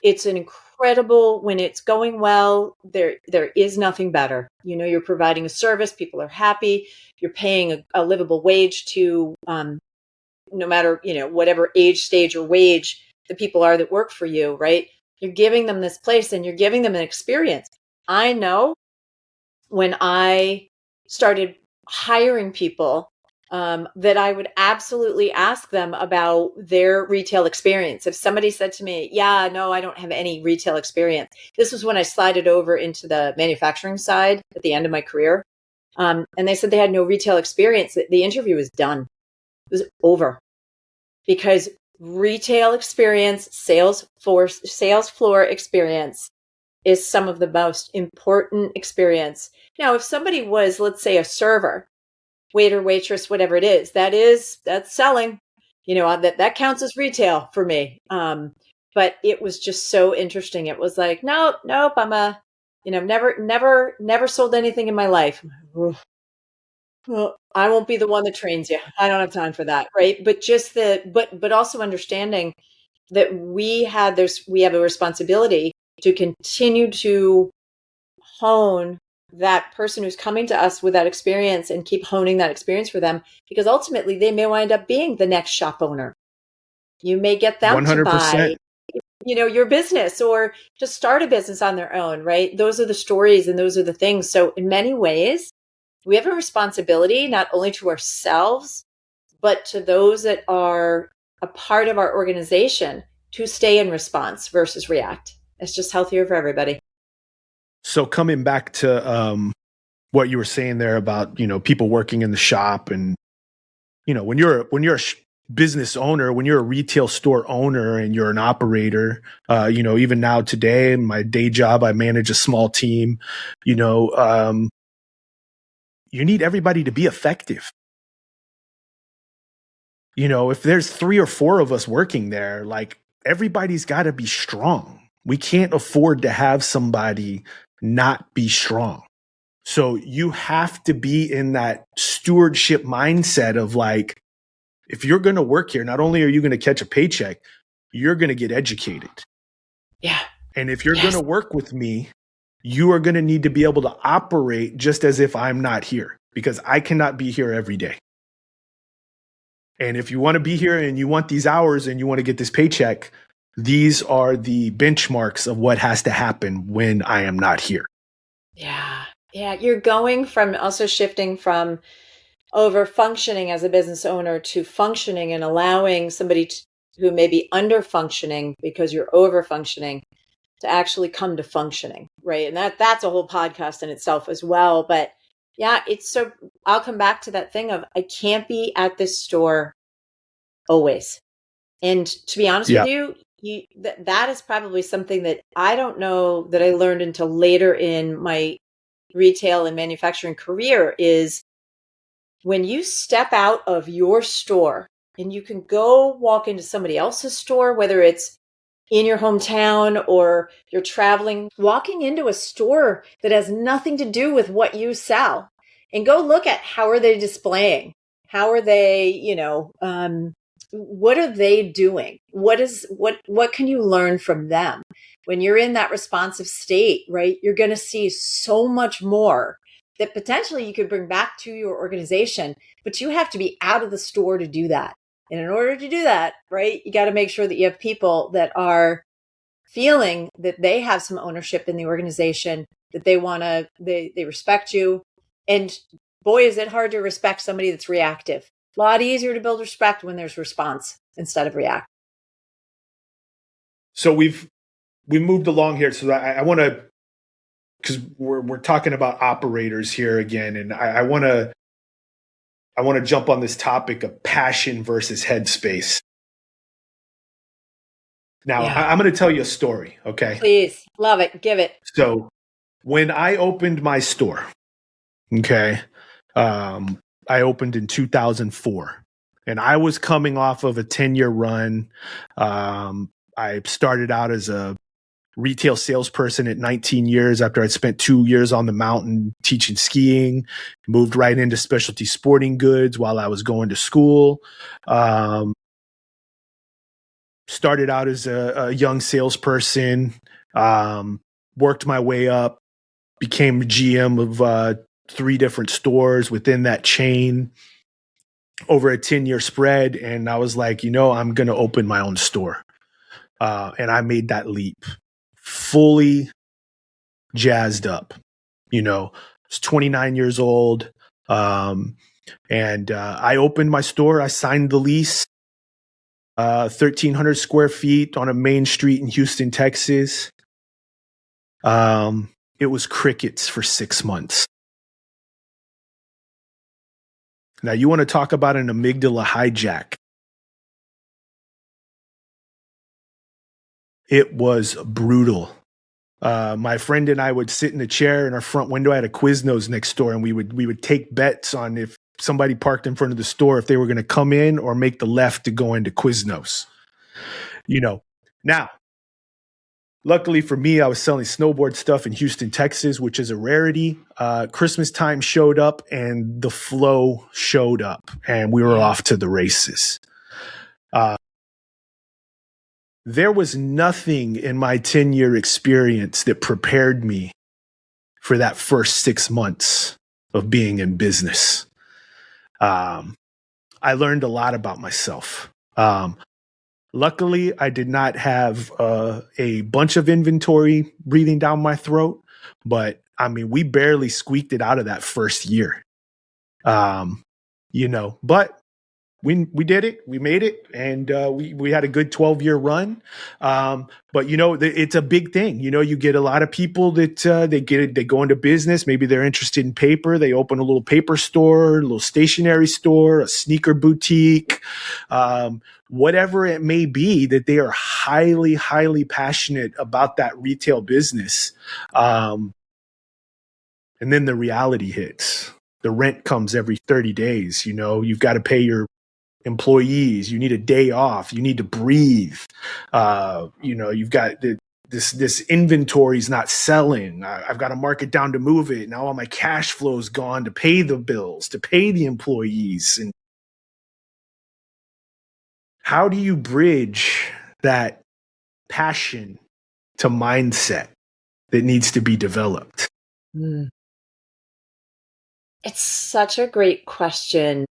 It's an incredible, when it's going well, there is nothing better. You're providing a service. People are happy. You're paying a livable wage to, no matter, whatever age, stage, or wage the people are that work for you, right? You're giving them this place and you're giving them an experience. I know when I started hiring people, that I would absolutely ask them about their retail experience. If somebody said to me, yeah, no, I don't have any retail experience. This was when I slided over into the manufacturing side at the end of my career. And they said they had no retail experience. The interview was done. It was over. Because retail experience, sales floor experience is some of the most important experience. Now, if somebody was, let's say, a server, waiter, waitress, whatever it is, that's selling, that counts as retail for me. But it was just so interesting. It was like, nope, I'm never sold anything in my life. Well, I won't be the one that trains you. I don't have time for that. Right. But just but also understanding that we have a responsibility to continue to hone that person who's coming to us with that experience and keep honing that experience for them, because ultimately they may wind up being the next shop owner. You may get them 100%. To buy, your business or to start a business on their own, right? Those are the stories and those are the things. So in many ways, we have a responsibility not only to ourselves, but to those that are a part of our organization to stay in response versus react. It's just healthier for everybody. So coming back to what you were saying there about, people working in the shop and, when you're a business owner, when you're a retail store owner and you're an operator, even now today in my day job, I manage a small team, you need everybody to be effective. If there's 3 or 4 of us working there, like everybody's got to be strong. We can't afford to have somebody not be strong. So you have to be in that stewardship mindset of like, if you're going to work here, not only are you going to catch a paycheck, you're going to get educated. Yeah. And if you're going to work with me, you are going to need to be able to operate just as if I'm not here, because I cannot be here every day. And if you want to be here and you want these hours and you want to get this paycheck, these are the benchmarks of what has to happen when I am not here. Yeah. Yeah. You're going from also shifting from over functioning as a business owner to functioning and allowing somebody who may be under functioning because you're over functioning to actually come to functioning, right? And that's a whole podcast in itself as well. But yeah, I'll come back to that thing of I can't be at this store always. And to be honest with you, that is probably something that I don't know that I learned until later in my retail and manufacturing career is when you step out of your store and you can go walk into somebody else's store, whether it's in your hometown or you're traveling, walking into a store that has nothing to do with what you sell, and go look at how are they displaying? How are they, what are they doing? What can you learn from them? When you're in that responsive state, right? You're going to see so much more that potentially you could bring back to your organization, but you have to be out of the store to do that. And in order to do that, right, you got to make sure that you have people that are feeling that they have some ownership in the organization, that they respect you. And boy, is it hard to respect somebody that's reactive. A lot easier to build respect when there's response instead of react. So we moved along here. So I want to, because we're talking about operators here again, and I want to jump on this topic of passion versus headspace. Now, I'm going to tell you a story, okay? Please. Love it. Give it. So when I opened my store, okay, I opened in 2004, and I was coming off of a 10-year run. I started out as a retail salesperson at 19 years after I'd spent 2 years on the mountain teaching skiing, moved right into specialty sporting goods while I was going to school. Started out as a young salesperson, worked my way up, became GM of 3 different stores within that chain over a 10-year spread. And I was like, I'm going to open my own store. And I made that leap, fully jazzed up. I was 29 years old. And I opened my store. I signed the lease, 1,300 square feet on a main street in Houston, Texas. It was crickets for 6 months. Now, you want to talk about an amygdala hijack? It was brutal. My friend and I would sit in a chair in our front window. I had a Quiznos next door, and we would take bets on if somebody parked in front of the store, if they were going to come in or make the left to go into Quiznos. Now, luckily for me, I was selling snowboard stuff in Houston, Texas, which is a rarity. Christmas time showed up and the flow showed up, and we were off to the races. There was nothing in my 10-year experience that prepared me for that first 6 months of being in business. I learned a lot about myself. Luckily, I did not have a bunch of inventory breathing down my throat, but we barely squeaked it out of that first year. But we did it, we made it, and we had a good 12-year run. But it's a big thing. You get a lot of people that they go into business. Maybe they're interested in paper. They open a little paper store, a little stationery store, a sneaker boutique, whatever it may be, that they are highly, highly passionate about that retail business. And then the reality hits. The rent comes every 30 days. You've got to pay your employees. You need a day off. You need to breathe. You've got this inventory is not selling. I've got to mark it down to move it. Now all my cash flow is gone to pay the bills, to pay the employees. And how do you bridge that passion to mindset that needs to be developed? It's such a great question.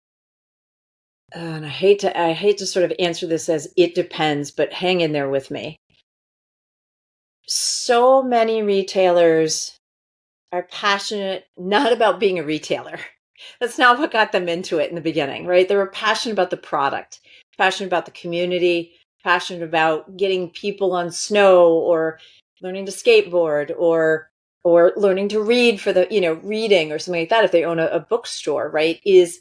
And I hate to sort of answer this as it depends, but hang in there with me. So many retailers are passionate not about being a retailer. That's not what got them into it in the beginning, right? They were passionate about the product, passionate about the community, passionate about getting people on snow or learning to skateboard or learning to read for the, reading or something like that, if they own a bookstore, right, is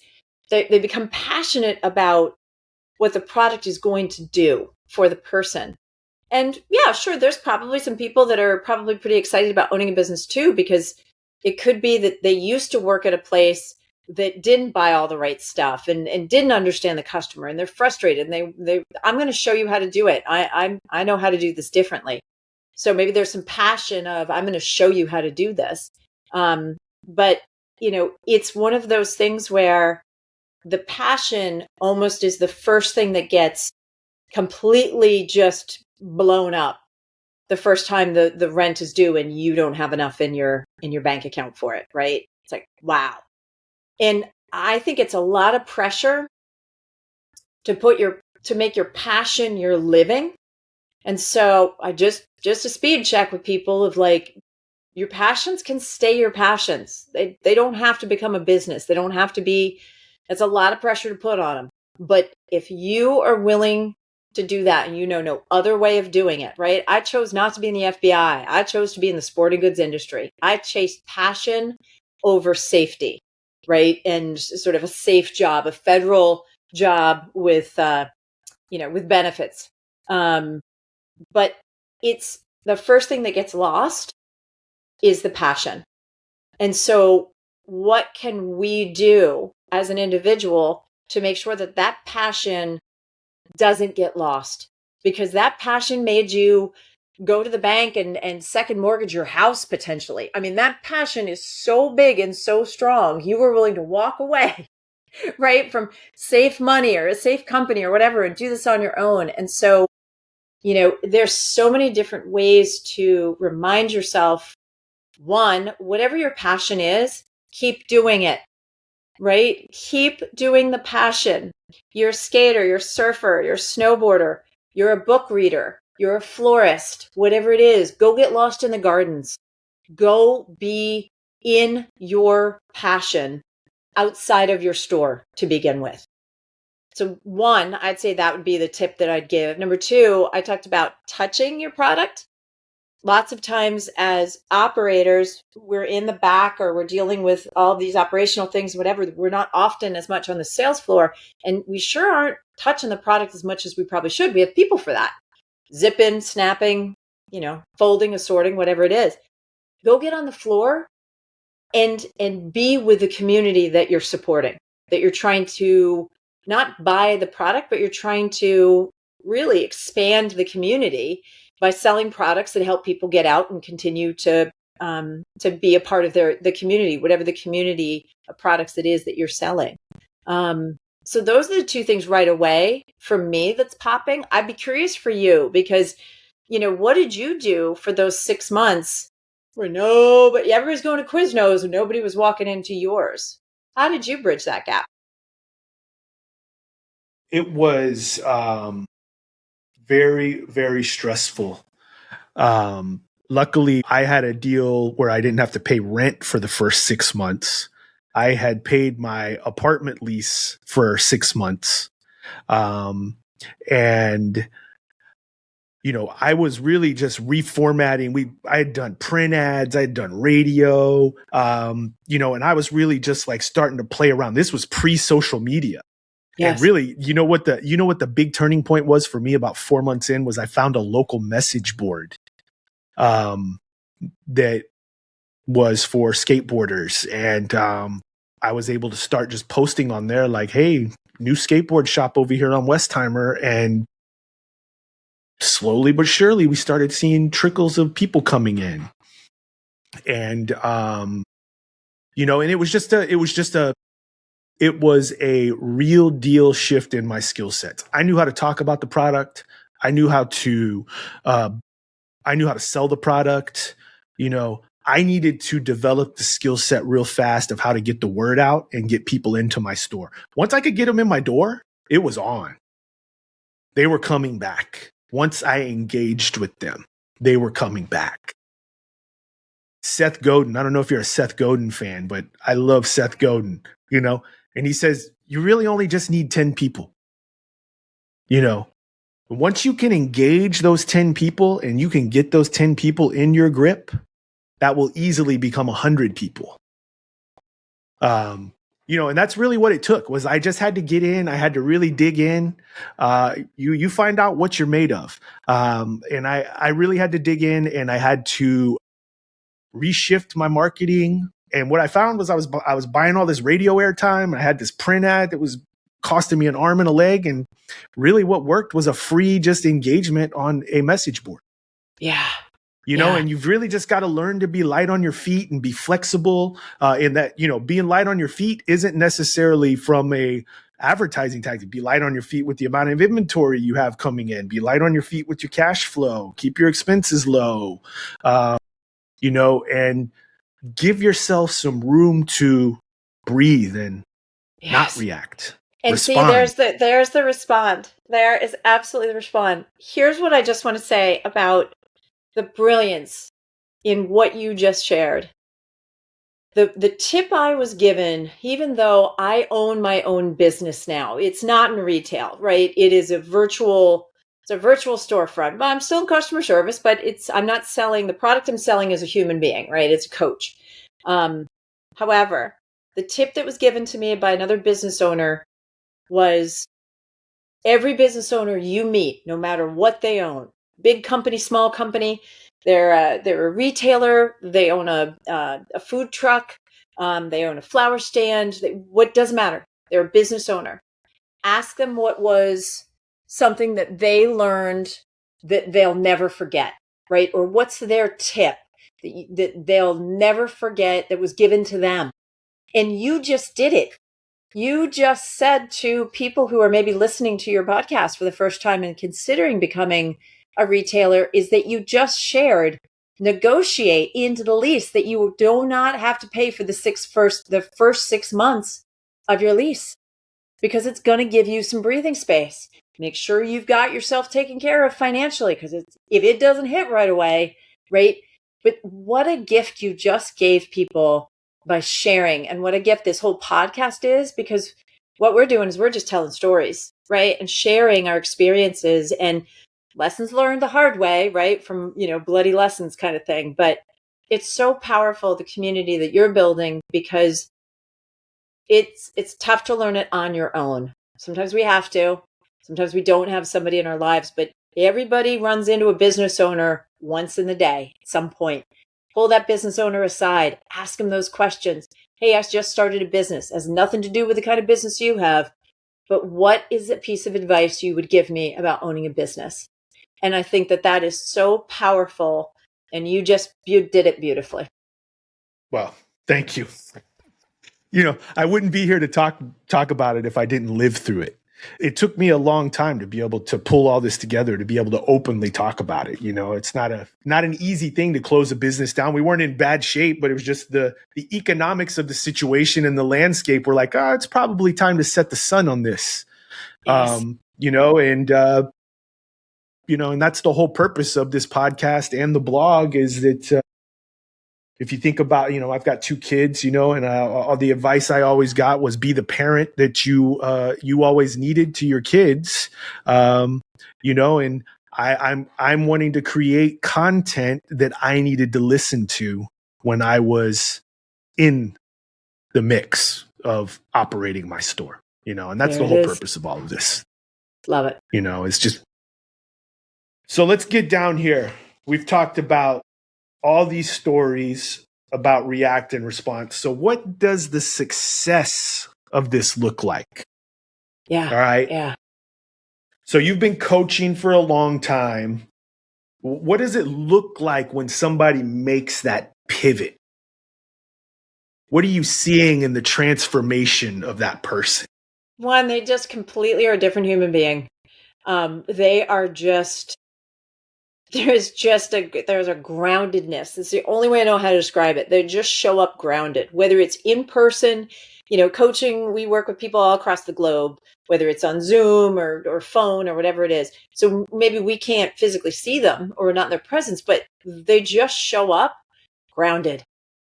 they become passionate about what the product is going to do for the person. And yeah, sure, there's probably some people that are probably pretty excited about owning a business too, because it could be that they used to work at a place that didn't buy all the right stuff and didn't understand the customer, and they're frustrated, and they I'm going to show you how to do it. I know how to do this differently. So maybe there's some passion of, I'm going to show you how to do this. But it's one of those things where the passion almost is the first thing that gets completely just blown up the first time the rent is due and you don't have enough in your bank account for it, right? It's like, wow. And I think it's a lot of pressure to make your passion your living. And so I just a speed check with people of like, your passions can stay your passions. They don't have to become a business. They don't have to be, that's a lot of pressure to put on them. But if you are willing to do that and no other way of doing it, right? I chose not to be in the FBI. I chose to be in the sporting goods industry. I chased passion over safety, right? And sort of a safe job, a federal job with, with benefits. But it's the first thing that gets lost is the passion. And so what can we do as an individual to make sure that that passion doesn't get lost? Because that passion made you go to the bank and second mortgage your house potentially. I mean, that passion is so big and so strong. You were willing to walk away, right, from safe money or a safe company or whatever and do this on your own. And so, there's so many different ways to remind yourself, one, whatever your passion is, keep doing it, right? Keep doing the passion. You're a skater, you're a surfer, you're a snowboarder, you're a book reader, you're a florist, whatever it is, go get lost in the gardens. Go be in your passion outside of your store to begin with. So one, I'd say that would be the tip that I'd give. Number two, I talked about touching your product. Lots of times as operators, we're in the back or we're dealing with all these operational things, whatever. We're not often as much on the sales floor, and we sure aren't touching the product as much as we probably should. We have people for that. Zipping, snapping, folding, assorting, whatever it is. Go get on the floor and be with the community that you're supporting, that you're trying to not buy the product, but you're trying to really expand the community by selling products that help people get out and continue to be a part of the community, whatever the community of products it is that you're selling. So those are the two things right away for me that's popping. I'd be curious for you because, what did you do for those 6 months where everybody's going to Quiznos and nobody was walking into yours? How did you bridge that gap? It was very, very stressful. Luckily, I had a deal where I didn't have to pay rent for the first 6 months. I had paid my apartment lease for 6 months. And I was really just reformatting. I had done print ads, I had done radio, and I was really just like starting to play around. This was pre-social media. Yes. And really, what the big turning point was for me about 4 months in was I found a local message board that was for skateboarders. And I was able to start just posting on there like, hey, new skateboard shop over here on Westheimer. And slowly but surely, we started seeing trickles of people coming in. And, and it was a real deal shift in my skill sets. I knew how to talk about the product. I knew how to sell the product. I needed to develop the skill set real fast of how to get the word out and get people into my store. Once I could get them in my door, it was on. They were coming back. Once I engaged with them, they were coming back. Seth Godin, I don't know if you're a Seth Godin fan, but I love Seth Godin, and he says, you really only just need 10 people, Once you can engage those 10 people and you can get those 10 people in your grip, that will easily become 100 people. And that's really what it took. Was I just had to get in. I had to really dig in. You find out what you're made of. And I really had to dig in, and I had to reshift my marketing. And what I found was I was buying all this radio airtime. I had this print ad that was costing me an arm and a leg. And really what worked was a free just engagement on a message board. Yeah. And you've really just got to learn to be light on your feet and be flexible in that, being light on your feet isn't necessarily from a advertising tactic. Be light on your feet with the amount of inventory you have coming in. Be light on your feet with your cash flow. Keep your expenses low, and give yourself some room to breathe and not react. And respond. See, there's the respond. There is absolutely the respond. Here's what I just want to say about the brilliance in what you just shared. The tip I was given, even though I own my own business now, it's not in retail, right? It is a virtual storefront. I'm still in customer service, but I'm not selling the product I'm selling as a human being, right? It's a coach. However, the tip that was given to me by another business owner was every business owner you meet, no matter what they own, big company, small company, they're a retailer, they own a food truck, they own a flower stand, what doesn't matter. They're a business owner. Ask them what was something that they learned that they'll never forget, right? Or what's their tip that they'll never forget that was given to them. And you just did it. You just said to people who are maybe listening to your podcast for the first time and considering becoming a retailer is that you just shared, negotiate into the lease that you do not have to pay for the first 6 months of your lease, because it's going to give you some breathing space. Make sure you've got yourself taken care of financially, because if it doesn't hit right away, right? But what a gift you just gave people by sharing, and what a gift this whole podcast is, because what we're doing is we're just telling stories, right? And sharing our experiences and lessons learned the hard way, right? From, bloody lessons kind of thing. But it's so powerful, the community that you're building, because it's tough to learn it on your own. Sometimes we have to, sometimes we don't have somebody in our lives, but everybody runs into a business owner once in the day at some point. Pull that business owner aside, ask them those questions. Hey, I just started a business. It has nothing to do with the kind of business you have, but what is a piece of advice you would give me about owning a business? And I think that is so powerful, and you did it beautifully. Well, thank you. I wouldn't be here to talk about it if I didn't live through it. It took me a long time to be able to pull all this together, to be able to openly talk about it. It's not an easy thing to close a business down. We weren't in bad shape, but it was just the economics of the situation and the landscape were like, it's probably time to set the sun on this. Yes. And that's the whole purpose of this podcast and the blog, is that if you think about, I've got 2 kids, and all the advice I always got was be the parent that you always needed to your kids, and I'm wanting to create content that I needed to listen to when I was in the mix of operating my store, and that's the whole purpose of all of this. Love it. It's just, so let's get down here. We've talked about all these stories about react and response. So what does the success of this look like? Yeah. All right. Yeah. So you've been coaching for a long time. What does it look like when somebody makes that pivot? What are you seeing in the transformation of that person? One, they just completely are a different human being. They are just, there's a groundedness. It's the only way I know how to describe it. They just show up grounded, whether it's in person, coaching. We work with people all across the globe, whether it's on Zoom or phone or whatever it is. So maybe we can't physically see them or not in their presence, but they just show up grounded.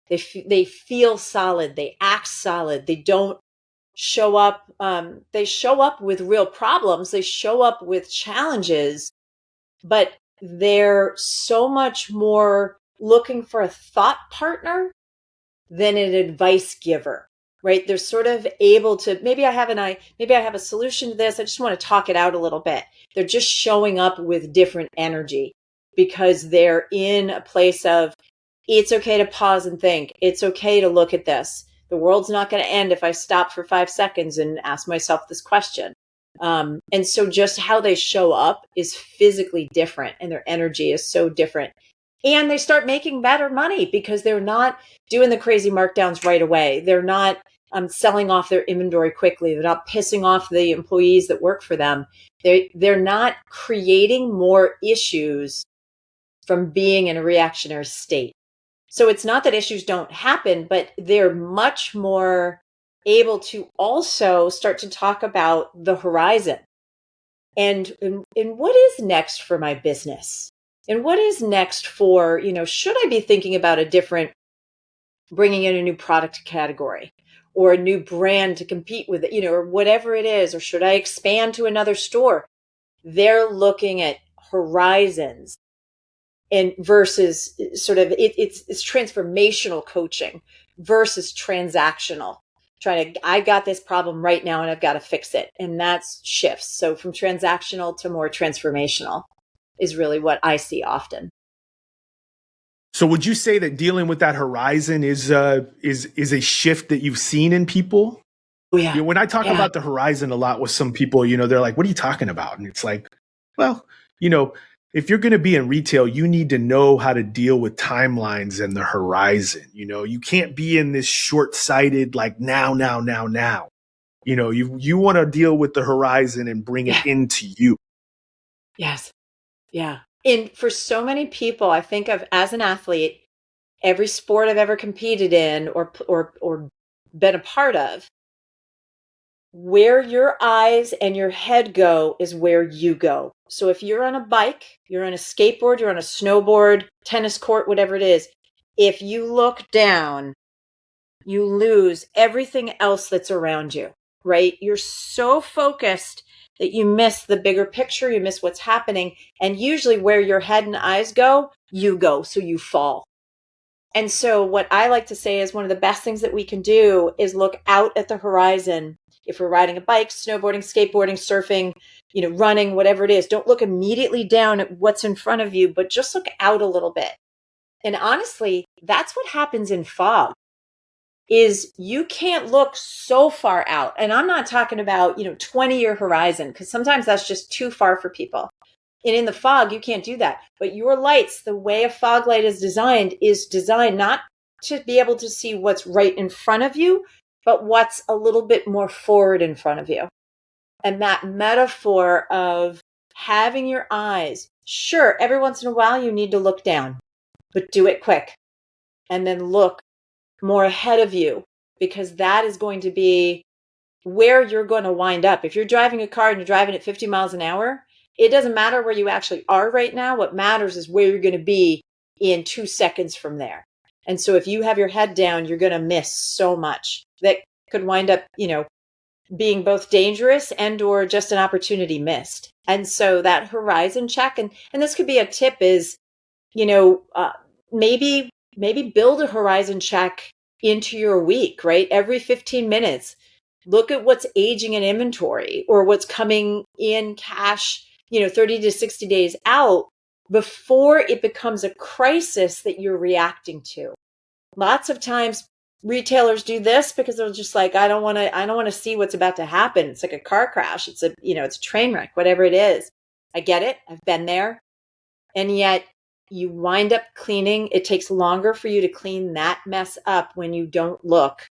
They feel solid. They act solid. They don't show up, they show up with real problems, they show up with challenges, but they're so much more looking for a thought partner than an advice giver, right? They're sort of able to, maybe I have a solution to this. I just want to talk it out a little bit. They're just showing up with different energy because they're in a place of, it's okay to pause and think. It's okay to look at this. The world's not going to end if I stop for 5 seconds and ask myself this question. And so just how they show up is physically different and their energy is so different. And they start making better money because they're not doing the crazy markdowns right away. They're not selling off their inventory quickly. They're not pissing off the employees that work for them. They're not creating more issues from being in a reactionary state. So it's not that issues don't happen, but they're much more able to also start to talk about the horizon and what is next for my business, and what is next for, should I be thinking about bringing in a new product category or a new brand to compete with it, or whatever it is, or should I expand to another store? They're looking at horizons and versus sort of it's transformational coaching versus transactional. I got this problem right now and I've got to fix it. And that's shifts. So from transactional to more transformational is really what I see often. So would you say that dealing with that horizon is a shift that you've seen in people? Oh, yeah. When I talk about the horizon a lot with some people, they're like, what are you talking about? And it's like, well, if you're going to be in retail, you need to know how to deal with timelines and the horizon. You can't be in this short-sighted, like now. You want to deal with the horizon and bring it into you. Yes. Yeah. And for so many people, I think of as an athlete, every sport I've ever competed in or been a part of, where your eyes and your head go is where you go. So if you're on a bike, you're on a skateboard, you're on a snowboard, tennis court, whatever it is, if you look down, you lose everything else that's around you, right? You're so focused that you miss the bigger picture, you miss what's happening. And usually where your head and eyes go, you go, so you fall. And so what I like to say is one of the best things that we can do is look out at the horizon. If we're riding a bike, snowboarding, skateboarding, surfing, running, whatever it is, don't look immediately down at what's in front of you, but just look out a little bit. And honestly, that's what happens in fog. Is you can't look so far out. And I'm not talking about, 20-year horizon, because sometimes that's just too far for people. And in the fog, you can't do that. But your lights, the way a fog light is designed not to be able to see what's right in front of you, but what's a little bit more forward in front of you. And that metaphor of having your eyes, sure, every once in a while you need to look down, but do it quick. And then look more ahead of you, because that is going to be where you're going to wind up. If you're driving a car and you're driving at 50 miles an hour, it doesn't matter where you actually are right now. What matters is where you're going to be in 2 seconds from there. And so if you have your head down, you're going to miss so much that could wind up, being both dangerous and or just an opportunity missed. And so that horizon check, and this could be a tip is, maybe build a horizon check into your week, right? Every 15 minutes, look at what's aging in inventory or what's coming in cash, 30 to 60 days out before it becomes a crisis that you're reacting to. Lots of times retailers do this because they're just like, I don't want to see what's about to happen. It's like a car crash. It's it's a train wreck, whatever it is. I get it. I've been there. And yet you wind up cleaning. It takes longer for you to clean that mess up when you don't look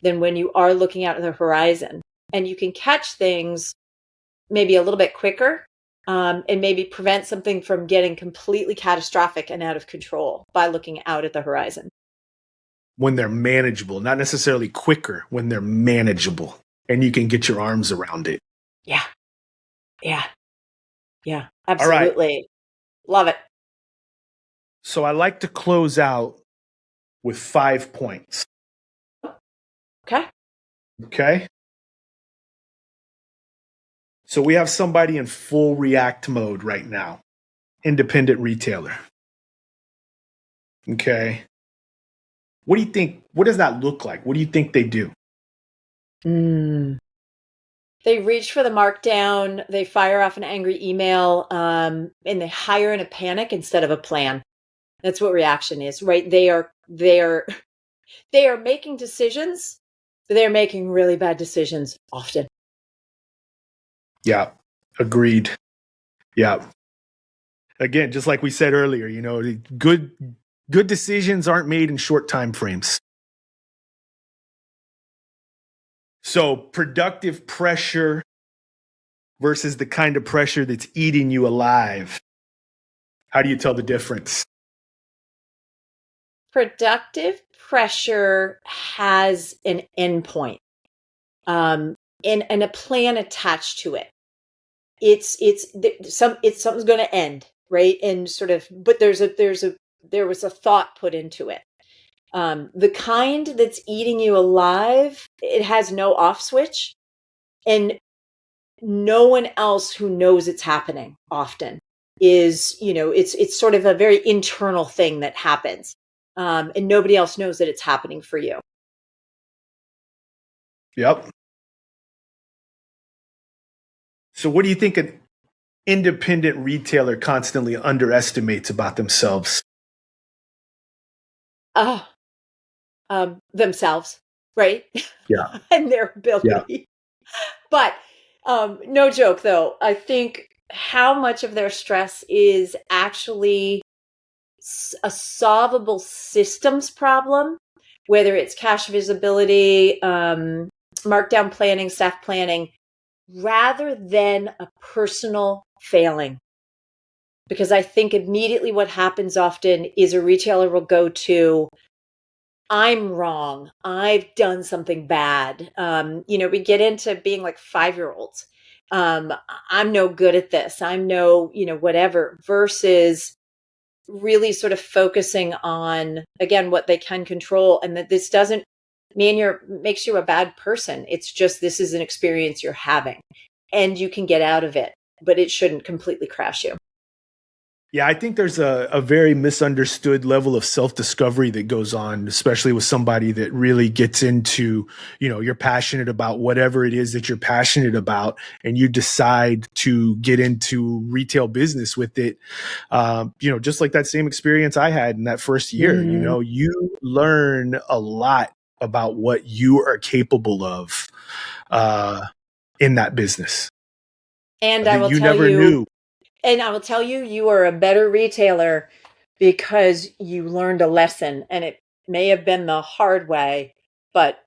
than when you are looking out at the horizon. And you can catch things maybe a little bit quicker, and maybe prevent something from getting completely catastrophic and out of control by looking out at the horizon. When they're manageable, not necessarily quicker, when they're manageable and you can get your arms around it. Yeah. Yeah. Yeah. Absolutely. All right. Love it. So I like to close out with 5 points. Okay. Okay. So we have somebody in full react mode right now, independent retailer. Okay. What do you think? What does that look like? What do you think they do? They reach for the markdown, they fire off an angry email, and they hire in a panic instead of a plan. That's what reaction is, right? They are making decisions, but they're making really bad decisions often. Yeah, agreed. Yeah. Again, just like we said earlier, you know, good decisions aren't made in short time frames. So productive pressure versus the kind of pressure that's eating you alive. How do you tell the difference? Productive pressure has an endpoint, and a plan attached to it. Something's going to end, right? And sort of, but there was a thought put into it. The kind that's eating you alive, it has no off switch, and no one else who knows it's happening often is, it's sort of a very internal thing that happens. And nobody else knows that it's happening for you. Yep. So what do you think an independent retailer constantly underestimates about themselves? Themselves, right? Yeah. And their ability. Yeah. But no joke, though. I think how much of their stress is actually a solvable systems problem, whether it's cash visibility, markdown planning, staff planning, rather than a personal failing. Because I think immediately what happens often is a retailer will go to, I'm wrong. I've done something bad. We get into being like 5-year-olds. I'm no good at this. I'm no, whatever, versus really sort of focusing on, again, what they can control, and that this doesn't mean makes you a bad person. It's just, this is an experience you're having and you can get out of it, but it shouldn't completely crash you. Yeah, I think there's a very misunderstood level of self-discovery that goes on, especially with somebody that really gets into, you're passionate about whatever it is that you're passionate about, and you decide to get into retail business with it. Just like that same experience I had in that first year, Mm-hmm. You learn a lot about what you are capable of in that business. And I will tell you, knew. And I will tell you, you are a better retailer because you learned a lesson, and it may have been the hard way, but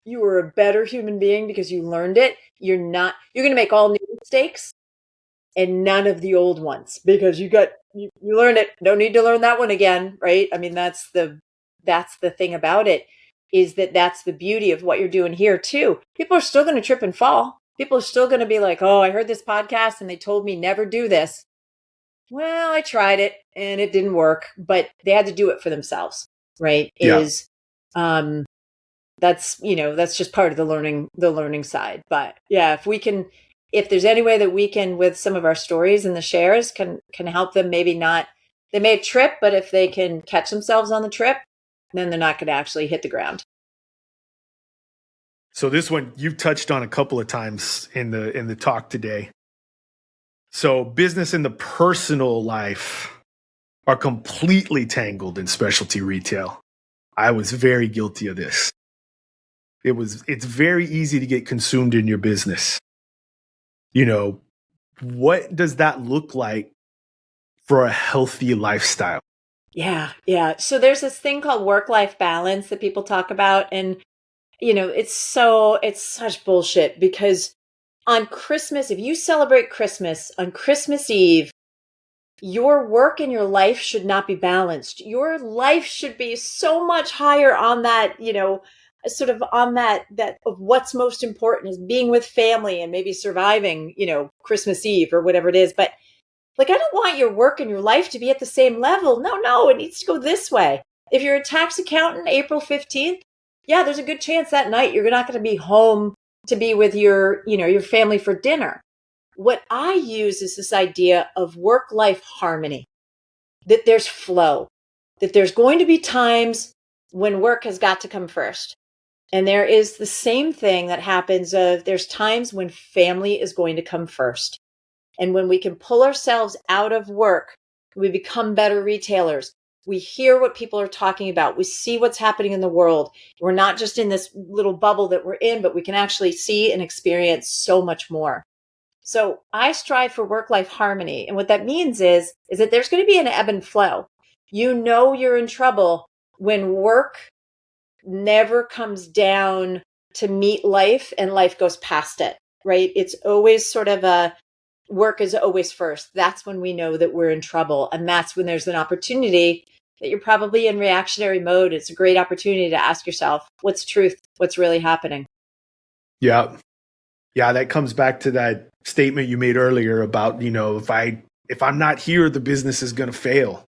you were a better human being because you learned it. You're going to make all new mistakes and none of the old ones because you learned it. Don't need to learn that one again, right? I mean, that's the thing about it, is that's the beauty of what you're doing here too. People are still going to trip and fall. People are still going to be like, oh, I heard this podcast and they told me never do this. Well, I tried it and it didn't work, but they had to do it for themselves, right? Yeah. That's just part of the learning side. But yeah, if there's any way that we can, with some of our stories and the shares, can help them, maybe not, they may trip, but if they can catch themselves on the trip, then they're not going to actually hit the ground. So this one you've touched on a couple of times in the talk today. So business and the personal life are completely tangled in specialty retail. I was very guilty of this. It's very easy to get consumed in your business. What does that look like for a healthy lifestyle? Yeah. So there's this thing called work-life balance that people talk about, and it's such bullshit, because on Christmas, if you celebrate Christmas on Christmas Eve, your work and your life should not be balanced. Your life should be so much higher on that, sort of on that of what's most important is being with family and maybe surviving, Christmas Eve or whatever it is. But I don't want your work and your life to be at the same level. No, it needs to go this way. If you're a tax accountant, April 15th, yeah, there's a good chance that night you're not going to be home to be with your family for dinner. What I use is this idea of work-life harmony, that there's flow, that there's going to be times when work has got to come first. And there is the same thing that happens there's times when family is going to come first. And when we can pull ourselves out of work, we become better retailers. We hear what people are talking about. We see what's happening in the world. We're not just in this little bubble that we're in, but we can actually see and experience so much more. So I strive for work-life harmony. And what that means is that there's going to be an ebb and flow. You know you're in trouble when work never comes down to meet life and life goes past it, right? It's always sort of work is always first. That's when we know that we're in trouble. And that's when there's an opportunity that you're probably in reactionary mode. It's a great opportunity to ask yourself, what's truth? What's really happening? Yeah. Yeah. That comes back to that statement you made earlier about, if I'm not here, the business is going to fail,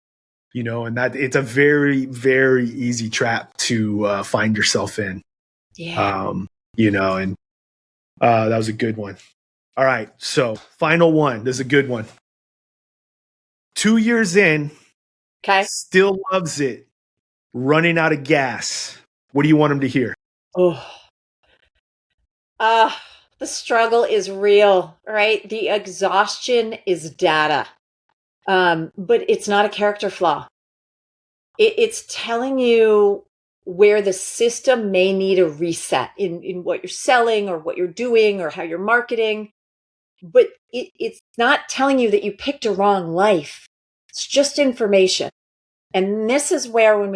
and that it's a very, very easy trap to find yourself in. Yeah. And that was a good one. All right. So final one. This is a good one. 2 years in, Okay. still loves it, running out of gas. What do you want him to hear? Oh, the struggle is real, right? The exhaustion is data. But it's not a character flaw. It's telling you where the system may need a reset in what you're selling or what you're doing or how you're marketing. But it's not telling you that you picked a wrong life. It's just information. And this is where when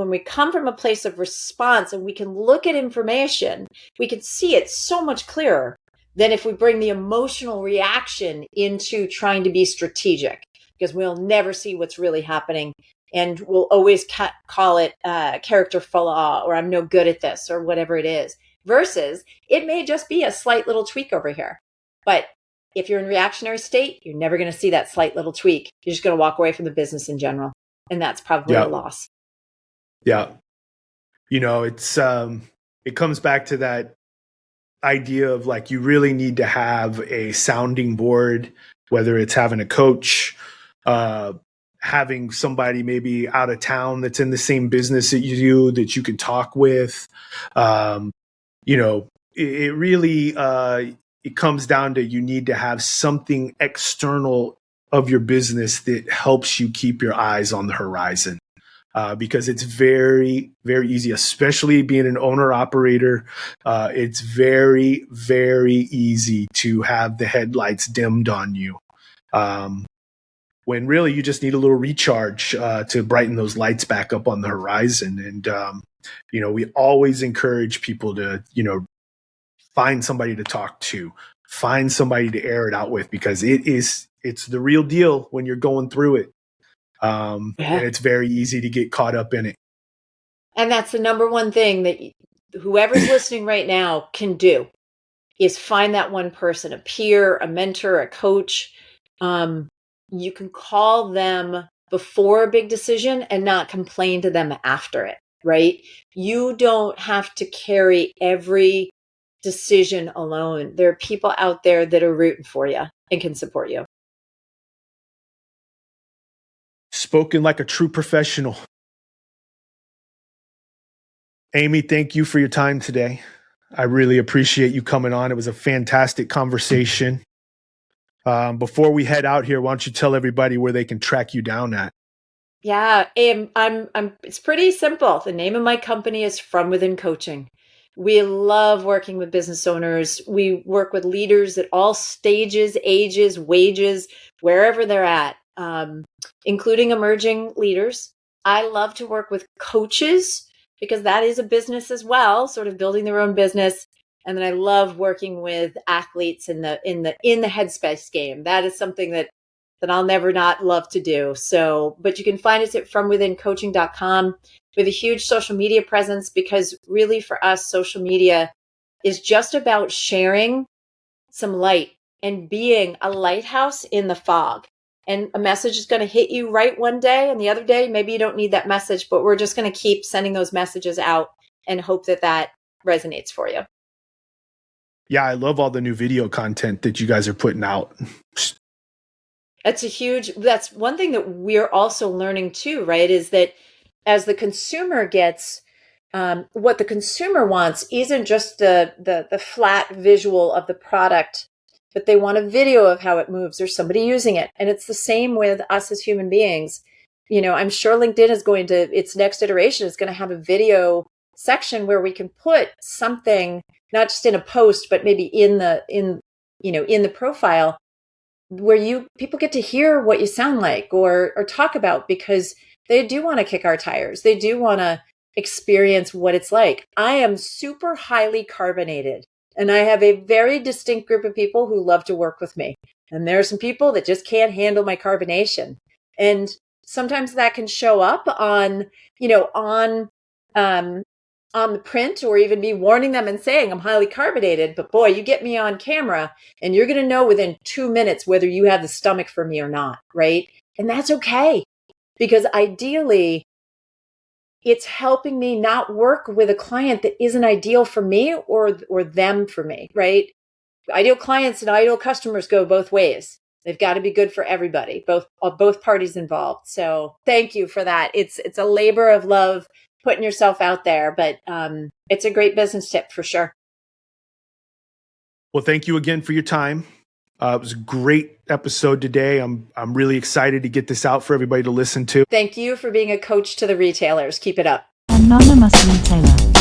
we come from a place of response and we can look at information, we can see it so much clearer than if we bring the emotional reaction into trying to be strategic, because we'll never see what's really happening. And we'll always call it character flaw, or I'm no good at this, or whatever it is, versus it may just be a slight little tweak over here. But if you're in reactionary state, you're never going to see that slight little tweak. You're just going to walk away from the business in general. And that's probably a loss. Yeah. It comes back to that idea of like, you really need to have a sounding board, whether it's having a coach, having somebody maybe out of town that's in the same business that you do that you can talk with. It really, it comes down to, you need to have something external of your business that helps you keep your eyes on the horizon, because it's very, very easy, especially being an owner operator. It's very, very easy to have the headlights dimmed on you, when really you just need a little recharge to brighten those lights back up on the horizon. And we always encourage people to find somebody to talk to, find somebody to air it out with, because it's the real deal when you're going through it. And it's very easy to get caught up in it. And that's the number one thing that whoever's listening right now can do, is find that one person, a peer, a mentor, a coach. You can call them before a big decision and not complain to them after it, right? You don't have to carry every decision alone. There are people out there that are rooting for you and can support you. Spoken like a true professional. Amy, thank you for your time today. I really appreciate you coming on. It was a fantastic conversation. Before we head out here, why don't you tell everybody where they can track you down at? Yeah, it's pretty simple. The name of my company is From Within Coaching. We love working with business owners. We work with leaders at all stages, ages, wages, wherever they're at, including emerging leaders. I love to work with coaches because that is a business as well, sort of building their own business. And then I love working with athletes in the Headspace game. That is something that I'll never not love to do. So, but you can find us at fromwithincoaching.com. We have a huge social media presence, because really for us, social media is just about sharing some light and being a lighthouse in the fog. And a message is going to hit you right one day, and the other day, maybe you don't need that message, but we're just going to keep sending those messages out and hope that resonates for you. Yeah, I love all the new video content that you guys are putting out. That's one thing that we're also learning too, right? Is that as the consumer gets, what the consumer wants isn't just the flat visual of the product, but they want a video of how it moves or somebody using it. And it's the same with us as human beings. I'm sure LinkedIn is its next iteration is going to have a video section where we can put something, not just in a post, but maybe in the profile, where people get to hear what you sound like or talk about, because they do want to kick our tires. They do want to experience what it's like. I am super highly carbonated, and I have a very distinct group of people who love to work with me. And there are some people that just can't handle my carbonation. And sometimes that can show up on the print, or even me warning them and saying I'm highly carbonated. But boy, you get me on camera and you're going to know within 2 minutes whether you have the stomach for me or not, right? And that's okay, because ideally it's helping me not work with a client that isn't ideal for me or them for me, right? Ideal clients and ideal customers go both ways. They've got to be good for everybody, both parties involved. So thank you for that. It's a labor of love putting yourself out there, but it's a great business tip for sure. Well, thank you again for your time. It was a great episode today. I'm really excited to get this out for everybody to listen to. Thank you for being a coach to the retailers. Keep it up. Anonymous Retailer.